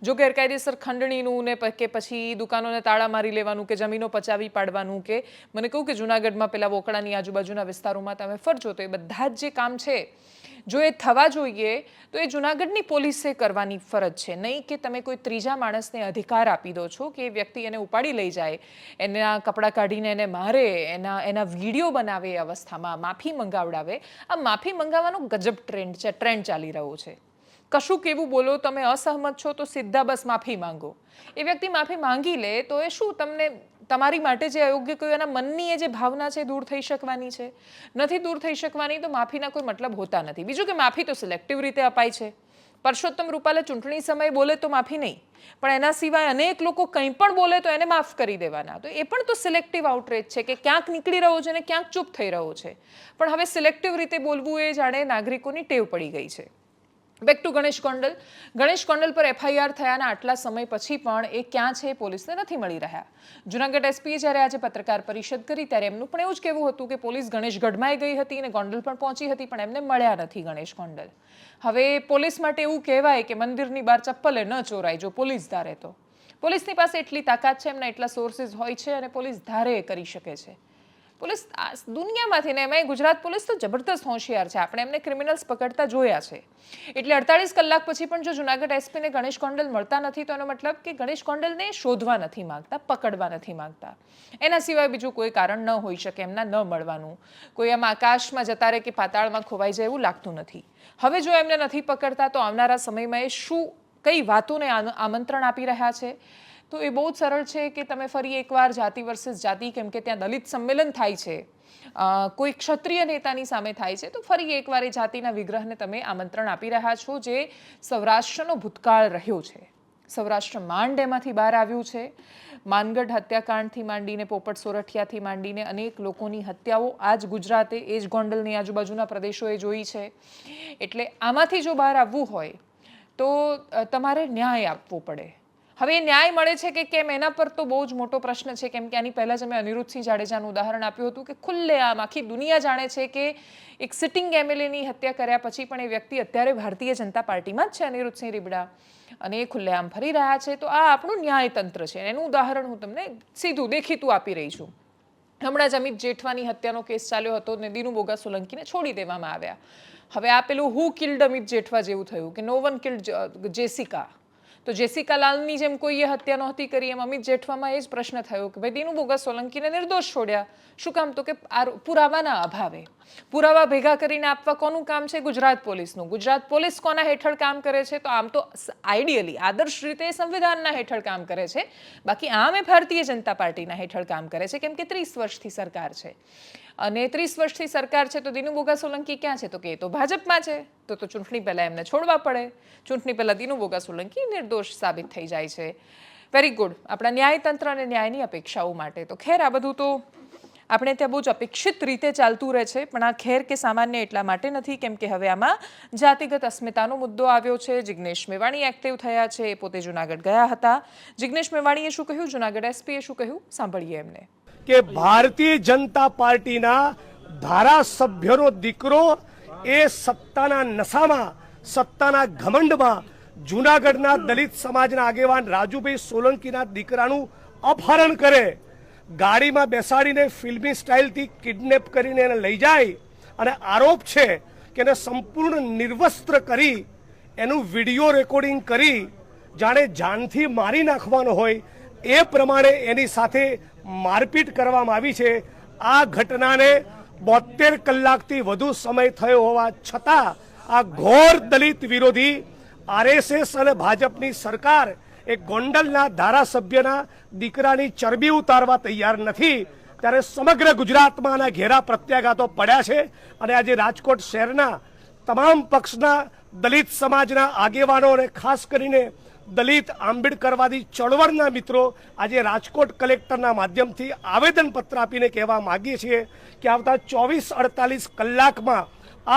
જો ગેરકાયદેસર ખંડણીનું ને કે પછી દુકાનોને તાળા મારી લેવાનું કે જમીનો પચાવી પાડવાનું, કે મને કહું કે જૂનાગઢમાં પેલા વોકડાની આજુબાજુના વિસ્તારોમાં તમે ફરજો તો એ બધા જ જે કામ છે જો એ થવા જોઈએ તો એ જૂનાગઢની પોલીસે કરવાની ફરજ છે, નહીં કે તમે કોઈ ત્રીજા માણસને અધિકાર આપી દો છો કે એ વ્યક્તિ એને ઉપાડી લઈ જાય, એના કપડાં કાઢીને એને મારે, એના વિડીયો બનાવે, એ અવસ્થામાં માફી મંગાવડાવે. આ માફી મંગાવવાનો ગજબ ટ્રેન્ડ ચાલી રહ્યો છે. કશું કેવું બોલો, તમે અસહમત છો તો સીધા બસ માફી માંગો. એ વ્યક્તિ માફી માંગી લે તો એ શું તમને તમારી માટે જે અયોગ્ય કહ્યું એના મનની એ જે ભાવના છે દૂર થઈ શકવાની છે? નથી દૂર થઈ શકવાની તો માફીના કોઈ મતલબ હોતા નથી. બીજું કે માફી તો સિલેક્ટિવ રીતે અપાય છે. પરસોત્તમ રૂપાલે ચૂંટણી સમયે બોલે તો માફી નહીં, પણ એના સિવાય અનેક લોકો કંઈ પણ બોલે તો એને માફ કરી દેવાના. તો એ પણ તો સિલેક્ટિવ આઉટરેચ છે કે ક્યાંક નીકળી રહ્યો છે અને ક્યાંક ચૂપ થઈ રહ્યો છે. પણ હવે સિલેક્ટિવ રીતે બોલવું એ જાણે નાગરિકોની ટેવ પડી ગઈ છે. Back to Ganesh Gondal. ગણેશ ગોંડલ પર FIR થયાના આટલા સમય પછી પણ એ ક્યાં છે પોલીસને નથી મળી રહ્યા. જૂનાગઢ SPએ જ્યારે આજે પત્રકાર પરિષદ કરી ત્યારે એમનું પણ એવું જ કહેવું હતું કે પોલીસ ગણેશગઢમાં ગઈ હતી અને ગોંડલ પણ પહોંચી હતી, પણ એમને મળ્યા નથી ગણેશ ગોંડલ. હવે પોલીસ માટે એવું કહેવાય કે મંદિરની બહાર ચપ્પલે ન ચોરાય જો પોલીસ ધારે તો. પોલીસની પાસે એટલી તાકાત છે, એમના એટલા સોર્સિસ હોય છે અને પોલીસ ધારે કરી શકે છે. પોલીસ દુનિયામાંથી ને એમાં ગુજરાત પોલીસ તો જબરદસ્ત હોશિયાર છે. આપણે એમને ક્રિમિનલ્સ પકડતા જોયા છે. એટલે 48 કલાક પછી પણ જો જૂનાગઢ SPને ગણેશ ગોંડલ મળતા નથી તો એનો મતલબ કે ગણેશ ગોંડલને શોધવા નથી માંગતા, પકડવા નથી માંગતા. એના સિવાય બીજું કોઈ કારણ ન હોઈ શકે એમના ન મળવાનું. કોઈ આમ આકાશમાં જતા રહે કે પાતાળમાં ખોવાઈ જાય એવું લાગતું નથી. હવે જો એમને નથી પકડતા તો આવનારા સમયમાં એ કઈ વાતોને આમંત્રણ આપી રહ્યા છે? તો એ બહુ જ સરળ છે કે તમે ફરી એકવાર જાતિ વર્સિસ જાતિ, કેમ કે ત્યાં દલિત સંમેલન થાય છે, કોઈ ક્ષત્રિય નેતાની સામે થાય છે, તો ફરી એકવાર એ જાતિના વિગ્રહને તમે આમંત્રણ આપી રહ્યા છો, જે સૌરાષ્ટ્રનો ભૂતકાળ રહ્યો છે. સૌરાષ્ટ્ર માંડ એમાંથી બહાર આવ્યું છે. માનગઢ હત્યાકાંડથી માંડીને પોપટ સોરઠિયાથી માંડીને અનેક લોકોની હત્યાઓ આજ ગુજરાતે, એ જ ગોંડલની આજુબાજુના પ્રદેશોએ જોઈ છે. એટલે આમાંથી જો બહાર આવવું હોય તો તમારે ન્યાય આપવો પડે. હવે એ ન્યાય મળે છે કે કેમ એના પર તો બહુ જ મોટો પ્રશ્ન છે, કેમ કે આની પહેલાં જ અમે અનિરુદ્ધસિંહ જાડેજાનું ઉદાહરણ આપ્યું હતું કે ખુલ્લેઆમ આખી દુનિયા જાણે છે કે એક સિટિંગ MLAની હત્યા કર્યા પછી પણ એ વ્યક્તિ અત્યારે ભારતીય જનતા પાર્ટીમાં જ છે, અનિરુદ્ધસિંહ રીબડા, અને એ ખુલ્લેઆમ ફરી રહ્યા છે. તો આ આપણું ન્યાયતંત્ર છે. એનું ઉદાહરણ હું તમને સીધું દેખીતું આપી રહી છું. હમણાં જ અમિત જેઠવાની હત્યાનો કેસ ચાલ્યો હતો ને દીનુ બોગા સોલંકીને છોડી દેવામાં આવ્યા. હવે આ પેલું હુ કિલ્ડ અમિત જેઠવા જેવું થયું કે નો વન કિલ્ડ જેસિકા. તો જેસિકા લાલની જેમ કોઈએ હત્યા નહોતી કરી, એમ અમિત જેઠવામાં એ જ પ્રશ્ન થયો કે ભાઈ દીનુ બોગા સોલંકીને નિર્દોષ છોડ્યા. શું કામ? તો કે પુરાવાના અભાવે. પુરાવા ભેગા કરીને આપવા કોનું કામ છે? ગુજરાત પોલીસનું. ગુજરાત પોલીસ કોના હેઠળ કામ કરે છે? તો આમ તો આઈડિયલી આદર્શ રીતે સંવિધાનના હેઠળ કામ કરે છે, બાકી આમ એ ભારતીય જનતા પાર્ટીના હેઠળ કામ કરે છે, કેમ કે 30 વર્ષથી સરકાર છે. અને 30 વર્ષથી સરકાર છે તો દિનુ બોગા સોલંકી ક્યાં છે તો કે એ તો ભાજપમાં છે, તો ચૂંટણી પહેલાં એમને છોડવા પડે. ચૂંટણી પહેલાં દિનુ બોગા સોલંકી નિર્દોષ સાબિત થઈ જાય છે. Very good. આપણા ન્યાયતંત્ર અને ન્યાયની અપેક્ષાઓ માટે તો ખેર આ બધું તો આપણે ત્યાં બહુ જ અપેક્ષિત રીતે ચાલતું રહે છે, પણ આ ખેર કે સામાન્ય એટલા માટે નથી કેમ કે હવે આમાં જાતિગત અસ્મિતાનો મુદ્દો આવ્યો છે. જિગ્નેશ મેવાણી એક્ટિવ થયા છે, એ પોતે જુનાગઢ ગયા હતા. જિગ્નેશ મેવાણીએ શું કહ્યું, જુનાગઢ એસપીએ શું કહ્યું, સાંભળીએ એમને. કે ભારતીય જનતા પાર્ટીના ધારાસભ્યનો દીકરો એ સત્તાના નશામાં, સત્તાના ઘમંડમાં જૂનાગઢના દલિત સમાજના આગેવાન રાજુભાઈ સોલંકીના દીકરાનું અપહરણ કરે, ગાડીમાં બેસાડીને ફિલ્મી સ્ટાઇલથી કિડનેપ કરીને એને લઈ જાય અને આરોપ છે કે એને સંપૂર્ણ નિર્વસ્ત્ર કરી એનું વિડીયો રેકોર્ડિંગ કરી જાણે જાનથી મારી નાખવાનો હોય એ પ્રમાણે એની સાથે મારપીટ કરવામાં આવી છે. આ ઘટનાને 72 કલાકથી વધુ સમય થયો હોવા છતાં આ ઘોર દલિત વિરોધી આરએસએસ અને ભાજપની સરકાર એ ગોંડલના ધારાસભ્યના દીકરાની ચરબી ઉતારવા તૈયાર નથી. ત્યારે સમગ્ર ગુજરાતમાં આના ઘેરા પ્રત્યાઘાતો પડ્યા છે અને આજે રાજકોટ શહેરના તમામ પક્ષના દલિત સમાજના આગેવાનો અને ખાસ કરીને દલિત આંબેડકરવાદી ચળવળના મિત્રો આજે રાજકોટ કલેક્ટરના માધ્યમથી આવેદનપત્ર આપીને કહેવા માગીએ છીએ કે આવતા 24-48 કલાકમાં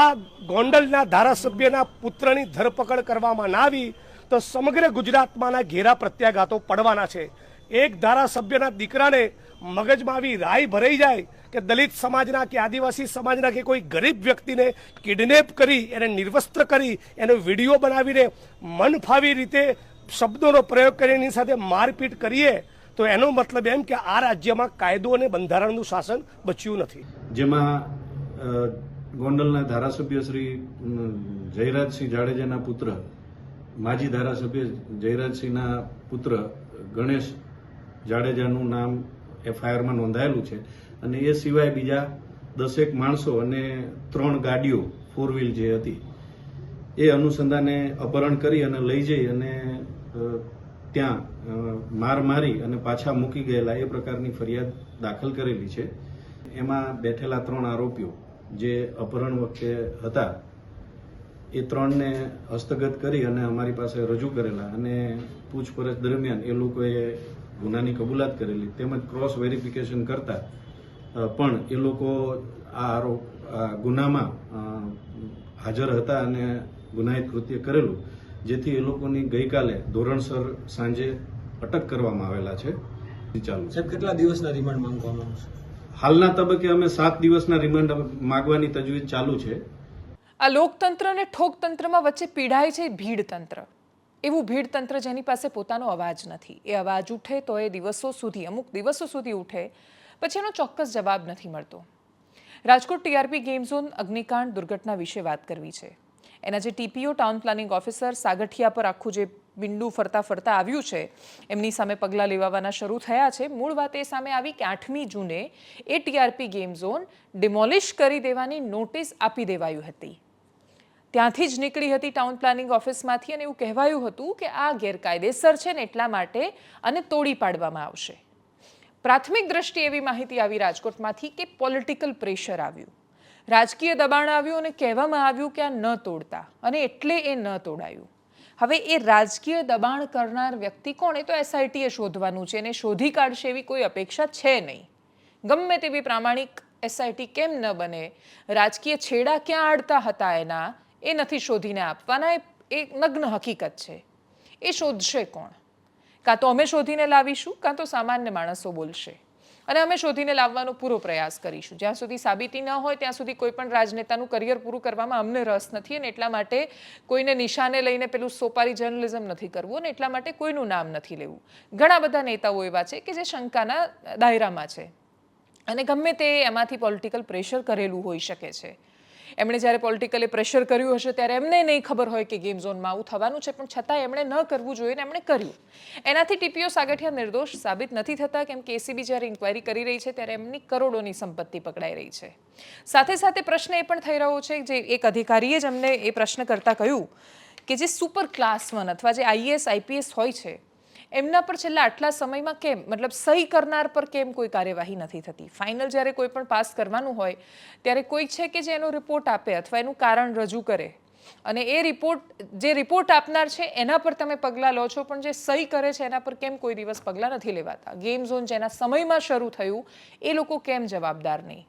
આ ગોંડલના ધારાસભ્યના પુત્રની ધરપકડ કરવામાં ના આવી તો સમગ્ર ગુજરાતમાંના ઘેરા પ્રત્યાઘાતો પડવાના છે. એક ધારાસભ્યના દીકરાને મગજમાં આવી રાય ભરાઈ જાય કે દલિત સમાજના કે આદિવાસી સમાજના કે કોઈ ગરીબ વ્યક્તિને કિડનેપ કરી એને નિર્વસ્ત્ર કરી એનો વિડીયો બનાવીને મન ફાવી રીતે શબ્દોનો પ્રયોગ કરી એની સાથે મારપીટ કરીએ તો એનો મતલબ એમ કે આ રાજ્યમાં કાયદો અને બંધારણનું શાસન બચ્યું નથી. જેમાં ગોંડલના ધારાસભ્ય શ્રી જયરાજસિંહ જાડેજાના પુત્ર, માજી ધારાસભ્ય જયરાજસિંહના પુત્ર ગણેશ જાડેજાનું નામ એફઆઈઆરમાં નોંધાયેલું છે અને એ સિવાય બીજા 10 માણસો અને 3 ગાડીઓ 4 વ્હીલ જે હતી એ અનુસંધાને અપહરણ કરી અને લઈ જઈ અને ત્યાં માર મારી અને પાછા મૂકી ગયેલા એ પ્રકારની ફરિયાદ દાખલ કરેલી છે. એમાં બેઠેલા 3 આરોપીઓ જે અપહરણ વખતે હતા એ 3ને હસ્તગત કરી અને અમારી પાસે રજૂ કરેલા અને પૂછપરછ દરમિયાન એ લોકોએ ગુનાની કબૂલાત કરેલી તેમજ ક્રોસ વેરિફિકેશન કરતા પણ એ લોકો આ ગુનામાં હાજર હતા અને ગુનાહિત કૃત્ય કરેલું, જેથી એ લોકોની ગઈકાલે ધોરણસર સાંજે અટક કરવામાં આવેલા છે. ચાલુ સાહેબ કેટલા દિવસના રિમાન્ડ માંગવામાં આવશે? હાલના તબક્કે અમે 7 દિવસના રિમાન્ડ માંગવાની તજવીજ ચાલુ છે. આ લોકતંત્ર અને ઠોકતંત્રમાં વચ્ચે પીડાય છે ભીડતંત્ર. એવું ભીડતંત્ર જેની પાસે પોતાનો અવાજ નથી. એ અવાજ ઉઠે તો એ અમુક દિવસો સુધી ઉઠે, પછી એનો ચોક્કસ જવાબ નથી મળતો. રાજકોટ ટીઆરપી ગેમ ઝોન અગ્નિકાંડ દુર્ઘટના વિશે વાત કરવી છે. એના જે TPO town planning officer Sagathiya પર આખું જે બિંડું ફરતા આવ્યું છે, એમની સામે પગલાં લેવાવાના શરૂ થયા છે. મૂળ વાત એ સામે આવી કે 8મી જૂને એ ટીઆરપી ગેમ ઝોન ડિમોલિશ કરી દેવાની નોટિસ આપી દેવાયું હતી. ત્યાંથી જ નીકળી હતી ટાઉન પ્લાનિંગ ઓફિસમાંથી અને એવું કહેવાયું હતું કે આ ગેરકાયદેસર છે ને એટલા માટે અને તોડી પાડવામાં આવશે. પ્રાથમિક દ્રષ્ટિએ એવી માહિતી આવી રાજકોટમાંથી કે પોલિટિકલ પ્રેશર આવ્યું, રાજકીય દબાણ આવ્યું અને કહેવામાં આવ્યું કે આ ન તોડતા અને એટલે એ ન તોડાયું. હવે એ રાજકીય દબાણ કરનાર વ્યક્તિ કોણ એ તો એસઆઈટીએ શોધવાનું છે અને શોધી કાઢશે એવી કોઈ અપેક્ષા છે નહીં. ગમે તેવી પ્રામાણિક એસઆઈટી કેમ ન બને, રાજકીય છેડા ક્યાં આડતા હતા એના એ નથી શોધીને આપવાના. એ નગ્ન હકીકત છે. એ શોધશે કોણ? કાં તો અમે શોધીને લાવીશું, કાં તો સામાન્ય માણસો બોલશે અને અમે શોધીને લાવવાનો પૂરો પ્રયાસ કરીશું. જ્યાં સુધી સાબિતી ન હોય ત્યાં સુધી કોઈ પણ રાજનેતાનું કરિયર પૂરું કરવામાં અમને રસ નથી અને એટલા માટે કોઈને નિશાને લઈને પેલું સોપારી જર્નલિઝમ નથી કરવું અને એટલા માટે કોઈનું નામ નથી લેવું. ઘણા બધા નેતાઓ એવા છે કે જે શંકાના દાયરામાં છે અને ગમે તે એમાંથી પોલિટિકલ પ્રેશર કરેલું હોઈ શકે છે. એમણે જ્યારે પોલિટિકલી પ્રેશર કર્યું હશે ત્યારે એમને નહીં ખબર હોય કે ગેમ ઝોનમાં આવું થવાનું છે, પણ છતાં એમણે ન કરવું જોઈએ ને એમણે કર્યું. એનાથી ટીપીઓ સાગઠિયા નિર્દોષ સાબિત નથી થતા કેમ કે એસીબી જ્યારે ઇન્ક્વાયરી કરી રહી છે ત્યારે એમની કરોડોની સંપત્તિ પકડાઈ રહી છે. સાથે સાથે પ્રશ્ન એ પણ થઈ રહ્યો છે, જે એક અધિકારીએ જ અમને એ પ્રશ્ન કરતા કહ્યું કે જે સુપર ક્લાસ 1 અથવા જે આઈએએસ આઈપીએસ હોય છે એમના પર છેલ્લા આટલા સમયમાં કેમ, મતલબ સહી કરનાર પર કેમ કોઈ કાર્યવાહી નથી થતી? ફાઇનલ જ્યારે કોઈ પણ પાસ કરવાનું હોય ત્યારે કોઈ છે કે જે એનો રિપોર્ટ આપે અથવા એનું કારણ રજૂ કરે, અને એ રિપોર્ટ આપનાર છે એના પર તમે પગલાં લો છો, પણ જે સહી કરે છે એના પર કેમ કોઈ દિવસ પગલાં નથી લેવાતા? ગેમ ઝોન જેના સમયમાં શરૂ થયું એ લોકો કેમ જવાબદાર નહીં?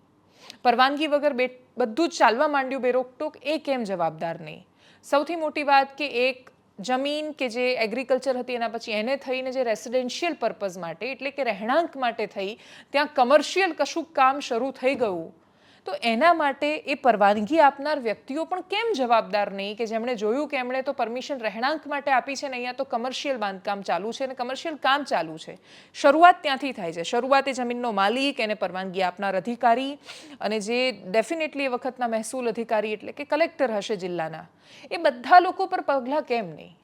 પરવાનગી વગર બધું જ ચાલવા માંડ્યું બેરોકટોક, એ કેમ જવાબદાર નહીં? સૌથી મોટી વાત કે એક જમીન કે જે એગ્રીકલ્ચર હતી એના પછી એને થઈને જે રેસિડેન્શિયલ પર્પઝ માટે એટલે કે રહેણાંક માટે થઈ ત્યાં કમર્શિયલ કશું કામ શરૂ થઈ ગયું, તો એના માટે એ પરવાનગી આપનાર વ્યક્તિઓ પણ કેમ જવાબદાર નહીં કે જેમણે જોયું કે એમણે તો પરમિશન રહેણાંક માટે આપી છે ને અહીંયા તો કમર્શિયલ બાંધકામ ચાલુ છે અને કમર્શિયલ કામ ચાલુ છે? શરૂઆત ત્યાંથી થાય છે. શરૂઆત એ જમીનનો માલિક, એને પરવાનગી આપનાર અધિકારી અને જે ડેફિનેટલી એ વખતના મહેસૂલ અધિકારી એટલે કે કલેક્ટર હશે જિલ્લાના, એ બધા લોકો પર પગલાં કેમ નહીં?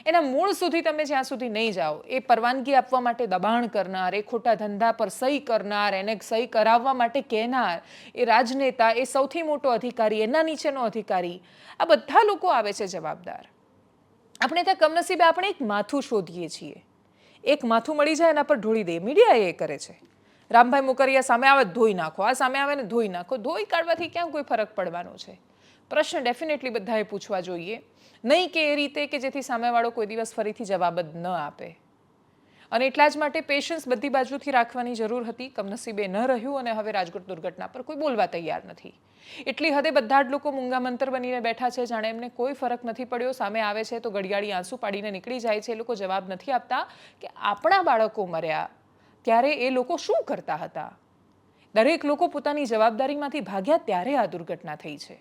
એના મૂળ સુધી તમે જ્યાં સુધી નહીં જાઓ, એ પરવાનગી આપવા માટે દબાણ કરનાર, એ ખોટા ધંધા પર સહી કરનાર, એને સહી કરાવવા માટે કહેનાર, એ રાજનેતા, એ સૌથી મોટો અધિકારી, એના નીચેનો અધિકારી, આ બધા લોકો આવે છે જવાબદાર. આપણે ત્યાં કમનસીબે આપણે એક માથું શોધીએ છીએ, એક માથું મળી જાય એના પર ઢોળી દઈએ. મીડિયા એ કરે છે. રામભાઈ મોકરિયા સામે આવે ધોઈ નાખો, આ સામે આવે ને ધોઈ નાખો. ધોઈ કાઢવાથી ક્યાં કોઈ ફરક પડવાનો છે? પ્રશ્ન ડેફિનેટલી બધાએ પૂછવા જોઈએ, નહીં કે એ રીતે કે જેથી સામેવાળો કોઈ દિવસ ફરીથી જવાબ જ ન આપે. અને એટલા જ માટે પેશન્સ બધી બાજુથી રાખવાની જરૂર હતી. કમનસીબે ન રહ્યું અને હવે રાજકોટ દુર્ઘટના પર કોઈ બોલવા તૈયાર નથી. એટલી હદે બધા જ લોકો મૂંગામંતર બનીને બેઠા છે, જાણે એમને કોઈ ફરક નથી પડ્યો. સામે આવે છે તો ઘડિયાળી આંસુ પાડીને નીકળી જાય છે. એ લોકો જવાબ નથી આપતા કે આપણા બાળકો મર્યા ત્યારે એ લોકો શું કરતા હતા. દરેક લોકો પોતાની જવાબદારીમાંથી ભાગ્યા ત્યારે આ દુર્ઘટના થઈ છે.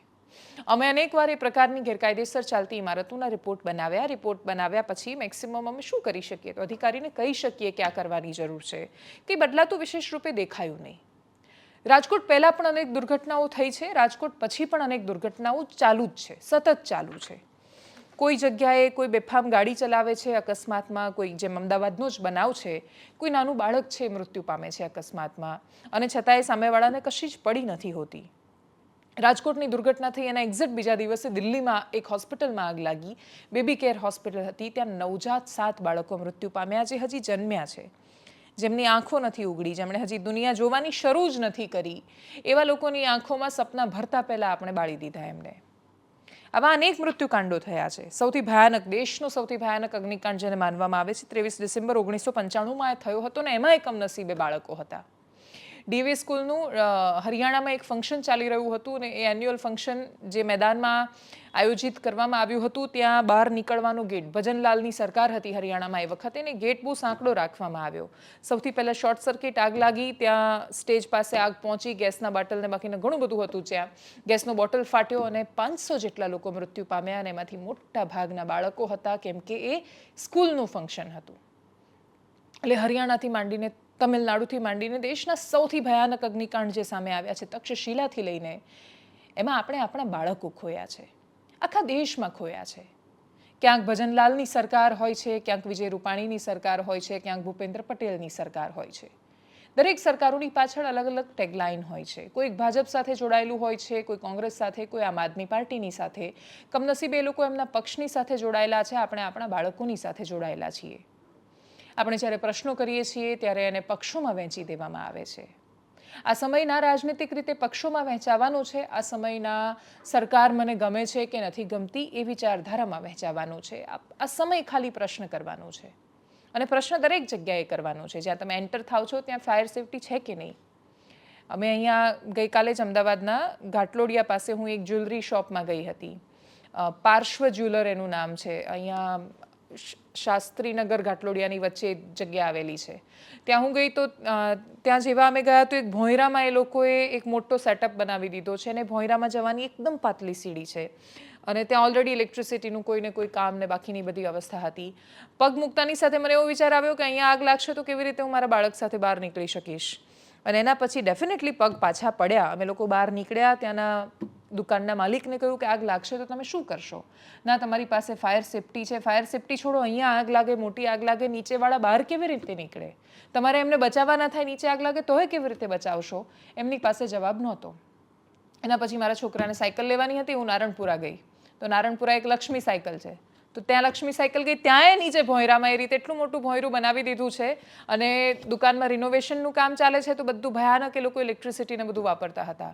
અમે અનેકવાર એ પ્રકારની ગેરકાયદેસર ચાલતી ઇમારતોના રિપોર્ટ બનાવ્યા પછી મેક્સિમમ અમે શું કરી શકીએ? તો અધિકારીને કહી શકીએ કે આ કરવાની જરૂર છે. કંઈ બદલાતું વિશેષ રૂપે દેખાયું નહીં. રાજકોટ પહેલાં પણ અનેક દુર્ઘટનાઓ થઈ છે, રાજકોટ પછી પણ અનેક દુર્ઘટનાઓ ચાલુ જ છે, સતત ચાલુ છે. કોઈ જગ્યાએ કોઈ બેફામ ગાડી ચલાવે છે અકસ્માતમાં, કોઈ જેમ અમદાવાદનો જ બનાવ છે, કોઈ નાનું બાળક છે મૃત્યુ પામે છે અકસ્માતમાં, અને છતાંય સામેવાળાને કશી જ પડી નથી હોતી. રાજકોટની દુર્ઘટના થઈ એના એક્ઝેક્ટ બીજા દિવસે દિલ્હીમાં એક હોસ્પિટલમાં આગ લાગી. બેબી કેર હોસ્પિટલ હતી, ત્યાં નવજાત 7 બાળકો મૃત્યુ પામ્યા જે હજી જન્મ્યા છે, જેમની આંખો નથી ઉગડી, જેમણે હજી દુનિયા જોવાની શરૂ જ નથી કરી. એવા લોકોની આંખોમાં સપના ભરતા પહેલાં આપણે બાળી દીધા એમને. આવા અનેક મૃત્યુકાંડો થયા છે. સૌથી ભયાનક, દેશનો સૌથી ભયાનક અગ્નિકાંડ જેને માનવામાં આવે છે 23 ડિસેમ્બર 1995માં થયો હતો ને એમાં કમનસીબે બાળકો હતા. ડીવી સ્કૂલનું હરિયાણામાં એક ફંક્શન ચાલી રહ્યું હતું અને એ એન્યુઅલ ફંક્શન જે મેદાનમાં આયોજિત કરવામાં આવ્યું હતું ત્યાં બહાર નીકળવાનો ગેટ, ભજનલાલની સરકાર હતી હરિયાણામાં એ વખતે, ને ગેટ બહુ સાંકડો રાખવામાં આવ્યો. સૌથી પહેલાં શોર્ટ સર્કિટ આગ લાગી, ત્યાં સ્ટેજ પાસે આગ પહોંચી, ગેસના બોટલને બાકીને ઘણું બધું હતું ત્યાં. ગેસનો બોટલ ફાટ્યો અને 500 જેટલા લોકો મૃત્યુ પામ્યા અને એમાંથી મોટા ભાગના બાળકો હતા, કેમ કે એ સ્કૂલનું ફંક્શન હતું. એટલે હરિયાણાથી માંડીને તમિલનાડુથી માંડીને દેશના સૌથી ભયાનક અગ્નિકાંડ જે સામે આવ્યા છે, તક્ષશિલાથી લઈને, એમાં આપણે આપણા બાળકો ખોયા છે, આખા દેશમાં ખોયા છે. ક્યાંક ભજનલાલની સરકાર હોય છે, ક્યાંક વિજય રૂપાણીની સરકાર હોય છે, ક્યાંક ભૂપેન્દ્ર પટેલની સરકાર હોય છે. દરેક સરકારોની પાછળ અલગ અલગ ટેગલાઇન હોય છે. કોઈક ભાજપ સાથે જોડાયેલું હોય છે, કોઈ કોંગ્રેસ સાથે, કોઈ આમ આદમી પાર્ટીની સાથે. કમનસીબે એ લોકો એમના પક્ષની સાથે જોડાયેલા છે, આપણે આપણા બાળકોની સાથે જોડાયેલા છીએ. આપણે જ્યારે પ્રશ્નો કરીએ છીએ ત્યારે એને પક્ષોમાં વહેંચી દેવામાં આવે છે. આ સમયના રાજનીતિક રીતે પક્ષોમાં વહેંચાવાનો છે. આ સમયના સરકાર મને ગમે છે કે નથી ગમતી એ વિચારધારામાં વહેંચાવાનો છે. આ સમય ખાલી પ્રશ્ન કરવાનો છે, અને પ્રશ્ન દરેક જગ્યાએ કરવાનો છે. જ્યાં તમે એન્ટર થાવ છો ત્યાં ફાયર સેફટી છે કે નહીં. અમે અહીંયા ગઈકાલે જ અમદાવાદના ઘાટલોડિયા પાસે હું એક જ્વેલરી શોપમાં ગઈ હતી. પાર્શ્વ જ્વેલર એનું નામ છે. અહીંયા શાસ્ત્રીનગર ઘાટલોડિયાની વચ્ચે જગ્યા આવેલી છે. ત્યાં હું ગઈ તો ત્યાં જેવા અમે ગયા તો એક ભોંયરામાં એ લોકોએ એક મોટો સેટઅપ બનાવી દીધો છે, અને ભોંયરામાં જવાની એકદમ પાતળી સીડી છે, અને ત્યાં ઓલરેડી ઇલેક્ટ્રિસિટીનું કોઈને કોઈ કામ ને બાકીની બધી અવસ્થા હતી. પગ મૂકતાની સાથે મને એવો વિચાર આવ્યો કે અહીંયા આગ લાગશે તો કેવી રીતે હું મારા બાળક સાથે બહાર નીકળી શકીશ. અને એના પછી ડેફિનેટલી પગ પાછા પડ્યા. અમે લોકો બહાર નીકળ્યા, ત્યાંના દુકાનના માલિકને કહ્યું કે આગ લાગશે તો તમે શું કરશો? ના, તમારી પાસે ફાયર સેફટી છે. ફાયર સેફટી છોડો, અહીંયા આગ લાગે, મોટી આગ લાગે, નીચેવાળા બહાર કેવી રીતે નીકળે? તમારે એમને બચાવવા ના થાય, નીચે આગ લાગે તોય કેવી રીતે બચાવશો? એમની પાસે જવાબ નહોતો. એના પછી મારા છોકરાને સાયકલ લેવાની હતી, હું નારણપુરા ગઈ. તો નારણપુરા એક લક્ષ્મી સાયકલ છે, તો ત્યાં લક્ષ્મી સાયકલ ગઈ, ત્યાંય નીચે ભોંયરામાં એ રીતે એટલું મોટું ભોંયરું બનાવી દીધું છે અને દુકાનમાં રિનોવેશનનું કામ ચાલે છે તો બધું ભયાનક, એ લોકો ઇલેક્ટ્રિસિટીને બધું વાપરતા હતા.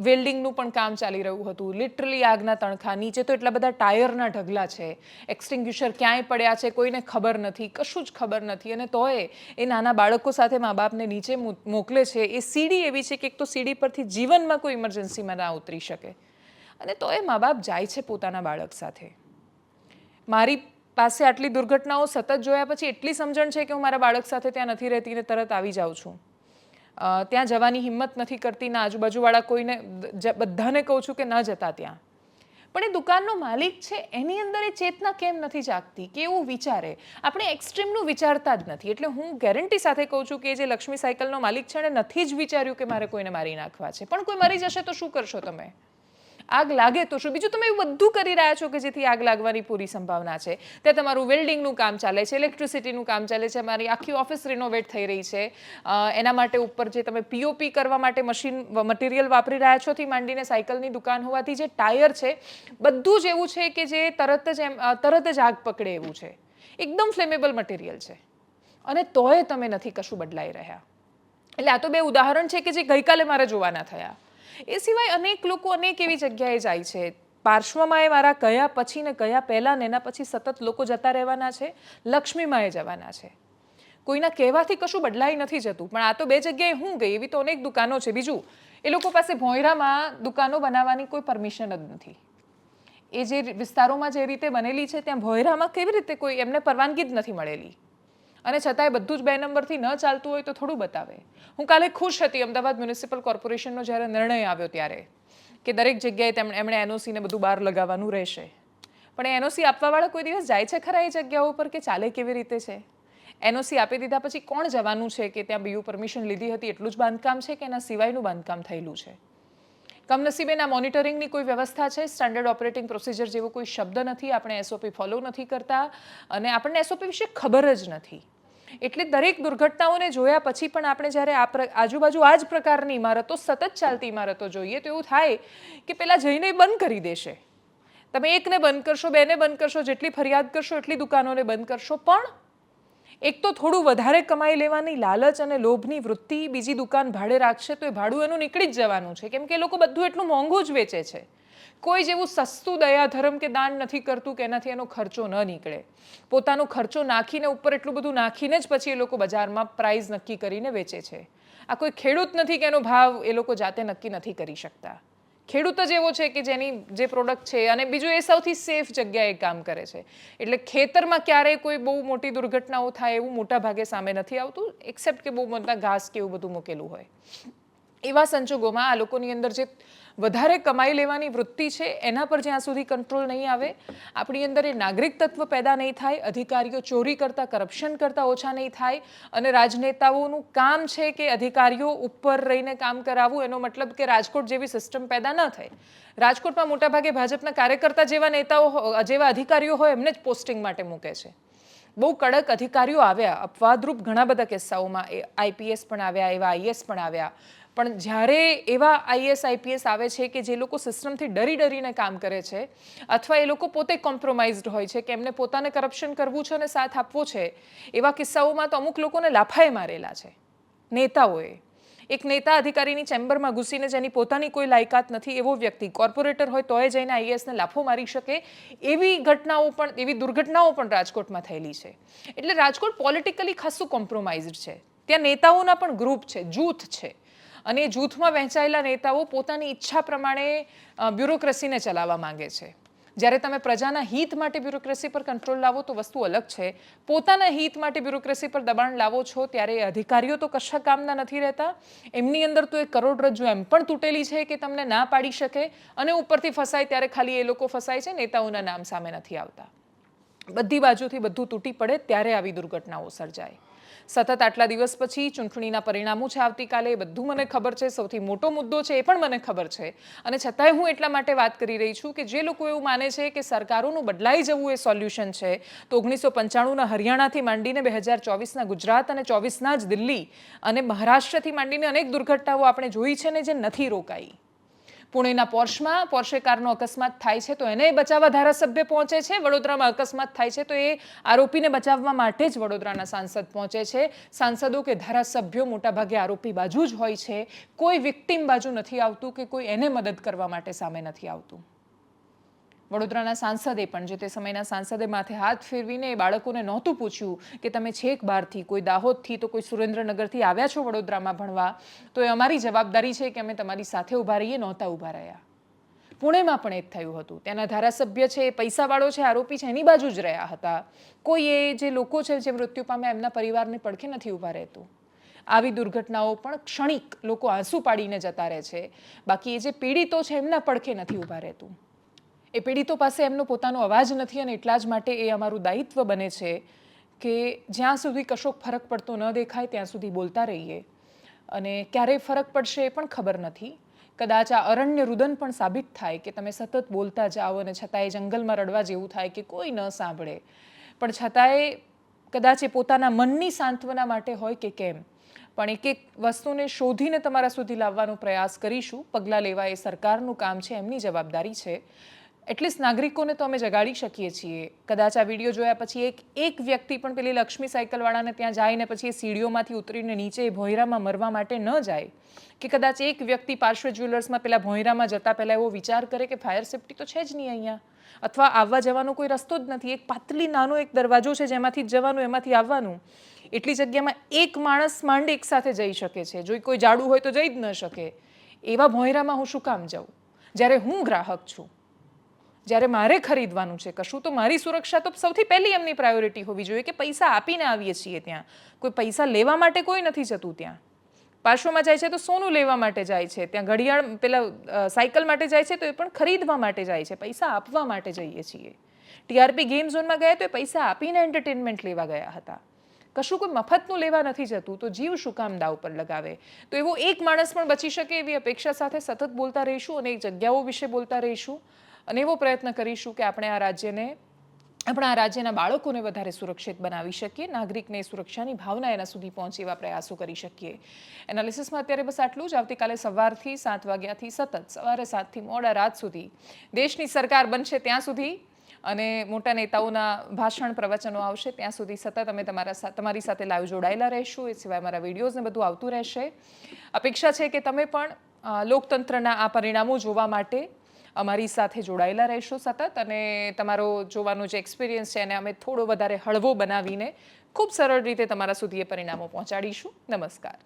વેલ્ડિંગનું પણ કામ ચાલી રહ્યું હતું, લિટરલી આગના તણખા, નીચે તો એટલા બધા ટાયરના ઢગલા છે, એક્સટિંગ્યુશર ક્યાંય પડ્યા છે કોઈને ખબર નથી, કશું જ ખબર નથી. અને તોય એ નાના બાળકો સાથે મા બાપને નીચે મોકલે છે. એ સીડી એવી છે કે એક તો સીડી પરથી જીવનમાં કોઈ ઇમરજન્સીમાં ના ઉતરી શકે, અને તોય મા બાપ જાય છે પોતાના બાળક સાથે. મારી પાસે આટલી દુર્ઘટનાઓ સતત જોયા પછી એટલી સમજણ છે કે હું મારા બાળક સાથે ત્યાં નથી રહેતી ને તરત આવી જાઉં છું. ત્યાં જવાની હિંમત નથી કરતી, ના આજુબાજુવાળા કોઈને, બધાને કહું છું કે ન જતા ત્યાં. પણ એ દુકાનનો માલિક છે એની અંદર એ ચેતના કેમ નથી જાગતી કે એવું વિચારે? આપણે એક્સ્ટ્રીમનું વિચારતા જ નથી. એટલે હું ગેરંટી સાથે કહું છું કે જે લક્ષ્મી સાયકલનો માલિક છે એને નથી જ વિચાર્યું કે મારે કોઈને મારી નાખવા છે. પણ કોઈ મરી જશે તો શું કરશો તમે? આગ લાગે તો શું? બીજું તમે એવું બધું કરી રહ્યા છો કે જેથી આગ લાગવાની પૂરી સંભાવના છે. ત્યાં તમારું વેલ્ડિંગનું કામ ચાલે છે, ઇલેક્ટ્રિસિટીનું કામ ચાલે છે, મારી આખી ઓફિસ રિનોવેટ થઈ રહી છે. એના માટે ઉપર જે તમે પીઓપી કરવા માટે મટીરિયલ વાપરી રહ્યા છો થી માંડીને સાયકલની દુકાન હોવાથી જે ટાયર છે બધું જ એવું છે કે જે તરત જ આગ પકડે એવું છે. એકદમ ફ્લેમેબલ મટીરિયલ છે અને તોય તમે નથી કશું બદલાઈ રહ્યા. એટલે આ તો બે ઉદાહરણ છે કે જે ગઈકાલે મારે જોવાના થયા. એ સિવાય અનેક લોકો અનેક એવી જગ્યાએ જાય છે. પાર્શ્વમાં એ મારા કયા પછી ને કયા પહેલાં ને એના પછી સતત લોકો જતા રહેવાના છે. લક્ષ્મીમાં એ જવાના છે. કોઈના કહેવાથી કશું બદલાઈ નથી જતું. પણ આ તો બે જગ્યાએ હું ગઈ, એવી તો અનેક દુકાનો છે. બીજું, એ લોકો પાસે ભોંયરામાં દુકાનો બનાવવાની કોઈ પરમિશન જ નથી. એ જે વિસ્તારોમાં જે રીતે બનેલી છે ત્યાં ભોંયરામાં કેવી રીતે કોઈ એમને પરવાનગી જ નથી મળેલી. અને છતાંય બધું જ 2 નંબરથી ન ચાલતું હોય તો થોડું બતાવે. હું કાલે ખુશ હતી અમદાવાદ મ્યુનિસિપલ કોર્પોરેશનનો જ્યારે નિર્ણય આવ્યો ત્યારે કે દરેક જગ્યાએ એમણે એનઓસી ને બધું બહાર લગાવવાનું રહેશે. પણ એ એનઓસી આપવાવાળા કોઈ દિવસ જાય છે ખરા એ જગ્યાઓ પર કે ચાલે કેવી રીતે છે? એનઓસી આપી દીધા પછી કોણ જવાનું છે કે ત્યાં બીયુ પરમિશન લીધી હતી એટલું જ બાંધકામ છે કે એના સિવાયનું બાંધકામ થયેલું છે? કમનસીબે ના મોનિટરિંગની કોઈ વ્યવસ્થા છે? સ્ટાન્ડર્ડ ઓપરેટિંગ પ્રોસિજર જેવો કોઈ શબ્દ નથી. આપણે એસઓપી ફોલો નથી કરતા અને આપણને એસઓપી વિશે ખબર જ નથી. એટલે દરેક દુર્ઘટનાઓને જોયા પછી પણ આપણે જ્યારે આજુબાજુ આ જ પ્રકારની ઇમારતો, સતત ચાલતી ઇમારતો જોઈએ તો એવું થાય કે પેલા જઈને બંધ કરી દેશે. તમે એકને બંધ કરશો, બેને બંધ કરશો, જેટલી ફરિયાદ કરશો એટલી દુકાનોને બંધ કરશો. પણ એક તો થોડું વધારે કમાઈ લેવાની લાલચ અને લોભની વૃત્તિ બીજી દુકાન ભાડે રાખશે તો એ ભાડું એનું નીકળી જ જવાનું છે. કેમ કે એ લોકો બધું એટલું મોંઘું જ વેચે છે. કોઈ જેવું સસ્તું દયા ધર્મ કે દાન નથી કરતું કે એનાથી એનો ખર્ચો ન નીકળે. પોતાનો ખર્ચો નાખીને ઉપર એટલું બધું નાખીને જ પછી એ લોકો બજારમાં પ્રાઇસ નક્કી કરીને વેચે છે. આ કોઈ ખેડૂત નથી કે એનો ભાવ એ લોકો જાતે નક્કી નથી કરી શકતા. ખેડૂત જ એવો છે કે જેની જે પ્રોડક્ટ છે, અને બીજું એ સૌથી સેફ જગ્યાએ કામ કરે છે. એટલે ખેતરમાં ક્યારેય કોઈ બહુ મોટી દુર્ઘટનાઓ થાય એવું મોટા ભાગે સામે નથી આવતું, એક્સેપ્ટ કે બહુ મોટા ઘાસ કે એવું બધું મૂકેલું હોય. એવા સંજોગોમાં આ લોકોની અંદર જે વધારે કમાઈ લેવાની વૃત્તિ છે એના પર જ્યાં સુધી કંટ્રોલ નહીં આવે, આપણી અંદર એ નાગરિક તત્વ પેદા નહીં થાય, અધિકારીઓ ચોરી કરતા, કરપ્શન કરતા ઓછા નહીં થાય, અને રાજનેતાઓનું કામ છે કે અધિકારીઓ ઉપર રહીને કામ કરાવવું, એનો મતલબ કે રાજકોટ જેવી સિસ્ટમ પેદા ન થાય. રાજકોટમાં મોટાભાગે ભાજપના કાર્યકર્તા જેવા નેતાઓ, જેવા અધિકારીઓ હોય એમને જ પોસ્ટિંગ માટે મૂકે છે. બહુ કડક અધિકારીઓ આવ્યા, અપવાદરૂપ ઘણા બધા કિસ્સાઓમાં આઈપીએસ પણ આવ્યા, એવા આઈએસ પણ આવ્યા. પણ જ્યારે એવા આઈએસ આઈપીએસ આવે છે કે જે લોકો સિસ્ટમથી ડરીને કામ કરે છે, અથવા એ લોકો પોતે કોમ્પ્રોમાઇઝડ હોય છે કે એમને પોતાને કરપ્શન કરવું છે અને સાથ આપવો છે, એવા કિસ્સાઓમાં તો અમુક લોકોને લાફાએ મારેલા છે નેતાઓએ. એક નેતા અધિકારીની ચેમ્બરમાં ઘૂસીને જેની પોતાની કોઈ લાયકાત નથી એવો વ્યક્તિ કોર્પોરેટર હોય તોય જઈને આઈએસને લાફો મારી શકે, એવી દુર્ઘટનાઓ પણ રાજકોટમાં થયેલી છે. એટલે રાજકોટ પોલિટિકલી ખાસું કોમ્પ્રોમાઇઝડ છે. ત્યાં નેતાઓના પણ ગ્રુપ છે, જૂથ છે, અને જૂથમાં વહેંચાયેલા નેતાઓ પોતાની ઈચ્છા પ્રમાણે બ્યુરોક્રેસીને ચલાવવા માંગે છે. જ્યારે તમે પ્રજાના હિત માટે બ્યુરોક્રેસી પર કંટ્રોલ લાવો તો વસ્તુ અલગ છે. પોતાના હિત માટે બ્યુરોક્રેસી પર દબાણ લાવો છો ત્યારે અધિકારીઓ તો કશા કામના નથી રહેતા. એમની અંદર તો એક કરોડરજ્જુ એમ પણ તૂટેલી છે કે તમને ના પાડી શકે, અને ઉપરથી ફસાય ત્યારે ખાલી એ લોકો ફસાય છે, નેતાઓના નામ સામે નથી આવતા. બધી બાજુથી બધું તૂટી પડે ત્યારે આવી દુર્ઘટનાઓ સર્જાય. સતત આટલા દિવસ પછી ચૂંટણીના પરિણામો છે આવતીકાલે, બધું મને ખબર છે. સૌથી મોટો મુદ્દો છે એ પણ મને ખબર છે, અને છતાંય હું એટલા માટે વાત કરી રહી છું કે જે લોકો એવું માને છે કે સરકારોનું બદલાઈ જવું એ સોલ્યુશન છે, તો 1995ના હરિયાણાથી માંડીને 2024ના ગુજરાત અને 24ના જ દિલ્હી અને મહારાષ્ટ્રથી માંડીને અનેક દુર્ઘટનાઓ આપણે જોઈ છે ને જે નથી રોકાઈ. પુણેના પોર્શમાં પોર્શે કારનો અકસ્માત થાય છે તો એને બચાવવા ધારાસભ્ય પહોંચે છે. વડોદરામાં અકસ્માત થાય છે તો એ આરોપીને બચાવવા માટે જ વડોદરાના સાંસદ પહોંચે છે. સાંસદો કે ધારાસભ્યો મોટાભાગે આરોપી બાજુ જ હોય છે. કોઈ વિક્ટિમ બાજુ નથી આવતું કે કોઈ એને મદદ કરવા માટે સામે નથી આવતું. વડોદરાના સાંસદે પણ જે તે સમયના સાંસદે માથે હાથ ફેરવીને એ બાળકોને નહોતું પૂછ્યું કે તમે છેક બહારથી, કોઈ દાહોદથી તો કોઈ સુરેન્દ્રનગરથી આવ્યા છો વડોદરામાં ભણવા, તો એ અમારી જવાબદારી છે કે અમે તમારી સાથે ઊભા રહીએ. નહોતા ઊભા રહ્યા. પુણેમાં પણ એ જ થયું હતું. ત્યાંના ધારાસભ્ય છે, એ પૈસાવાળો છે, આરોપી છે, એની બાજુ જ રહ્યા હતા. કોઈ એ જે લોકો છે જે મૃત્યુ પામ્યા એમના પરિવારને પડખે નથી ઊભા રહેતું. આવી દુર્ઘટનાઓ પણ ક્ષણિક લોકો આંસુ પાડીને જતા રહે છે. બાકી એ જે પીડિતો છે એમના પડખે નથી ઊભા રહેતું. એ પીડિતો પાસે એમનો પોતાનો અવાજ નથી અને એટલા જ માટે એ અમારું દાયિત્વ બને છે કે જ્યાં સુધી કશોક ફરક પડતો ન દેખાય ત્યાં સુધી બોલતા રહીએ. અને ક્યારે ફરક પડશે એ પણ ખબર નથી. કદાચ આ અરણ્ય રુદન પણ સાબિત થાય કે તમે સતત બોલતા જાઓ અને છતાંય જંગલમાં રડવા જેવું થાય કે કોઈ ન સાંભળે. પણ છતાંય કદાચ એ પોતાના મનની સાંત્વના માટે હોય કે કેમ, પણ એક એક વસ્તુને શોધીને તમારા સુધી લાવવાનો પ્રયાસ કરીશું. પગલાં લેવા એ સરકારનું કામ છે, એમની જવાબદારી છે. એટલીસ્ટ નાગરિકોને તો અમે જગાડી શકીએ છીએ. કદાચ આ વિડીયો જોયા પછી એક વ્યક્તિ પણ પેલી લક્ષ્મી સાયકલવાળાને ત્યાં જાય ને પછી એ સીડીઓમાંથી ઉતરીને નીચે ભોંયરામાં મરવા માટે ન જાય, કે કદાચ એક વ્યક્તિ પાર્શ્વ જ્વેલર્સમાં પેલા ભોંયરામાં જતા પહેલાં એવો વિચાર કરે કે ફાયર સેફ્ટી તો છે જ નહીં અહીંયા, અથવા આવવા જવાનો કોઈ રસ્તો જ નથી, એક પાતળી નાનો એક દરવાજો છે જેમાંથી જવાનું એમાંથી આવવાનું, એટલી જગ્યામાં એક માણસ માંડ એક સાથે જઈ શકે છે. જો કોઈ જાડું હોય તો જઈ જ ન શકે. એવા ભોંયરામાં હું શું કામ જાઉં જ્યારે હું ગ્રાહક છું, જ્યારે મારે ખરીદવાનું છે કશું, તો મારી સુરક્ષા તો સૌથી પહેલી એમની પ્રાયોરિટી હોવી જોઈએ. કે પૈસા આપીને આવીએ છીએ ત્યાં, કોઈ પૈસા લેવા માટે કોઈ નથી જતું. ત્યાં પાર્શ્વમાં જાય છે તો સોનું લેવા માટે જાય છે, ત્યાં ઘડિયાળ પેલા સાયકલ માટે જાય છે તો એ પણ ખરીદવા માટે જાય છે, પૈસા આપવા માટે જઈએ છીએ. ટીઆરપી ગેમ ઝોનમાં ગયા તો એ પૈસા આપીને એન્ટરટેનમેન્ટ લેવા ગયા હતા. કશું કોઈ મફતનું લેવા નથી જતું, તો જીવ શું કામ દાવ પર લગાવે. તો એવો એક માણસ પણ બચી શકે એવી અપેક્ષા સાથે સતત બોલતા રહીશું અને એ જગ્યાઓ વિશે બોલતા રહીશું અને એવો પ્રયત્ન કરીશું કે આપણે આપણા રાજ્યના બાળકોને વધારે સુરક્ષિત બનાવી શકીએ, નાગરિકને સુરક્ષાની ભાવના એના સુધી પહોંચે એવા પ્રયાસો કરી શકીએ. એનાલિસિસમાં અત્યારે બસ આટલું જ. આવતીકાલે સવારથી 7 વાગ્યાથી સતત સવારે 7થી મોડા રાત સુધી દેશની સરકાર બનશે ત્યાં સુધી અને મોટા નેતાઓના ભાષણ પ્રવચનો આવશે ત્યાં સુધી સતત અમે તમારી સાથે લાઈવ જોડાયેલા રહીશું. એ સિવાય મારા વિડીયોઝને બધું આવતું રહેશે. અપેક્ષા છે કે તમે પણ લોકતંત્રના આ પરિણામો જોવા માટે અમારી સાથે જોડાયેલા રહેશો સતત, અને તમારો જોવાનો જે એક્સપિરિયન્સ છે એને અમે થોડો વધારે હળવો બનાવીને ખૂબ સરળ રીતે તમારા સુધી એ પરિણામો પહોંચાડીશું. નમસ્કાર.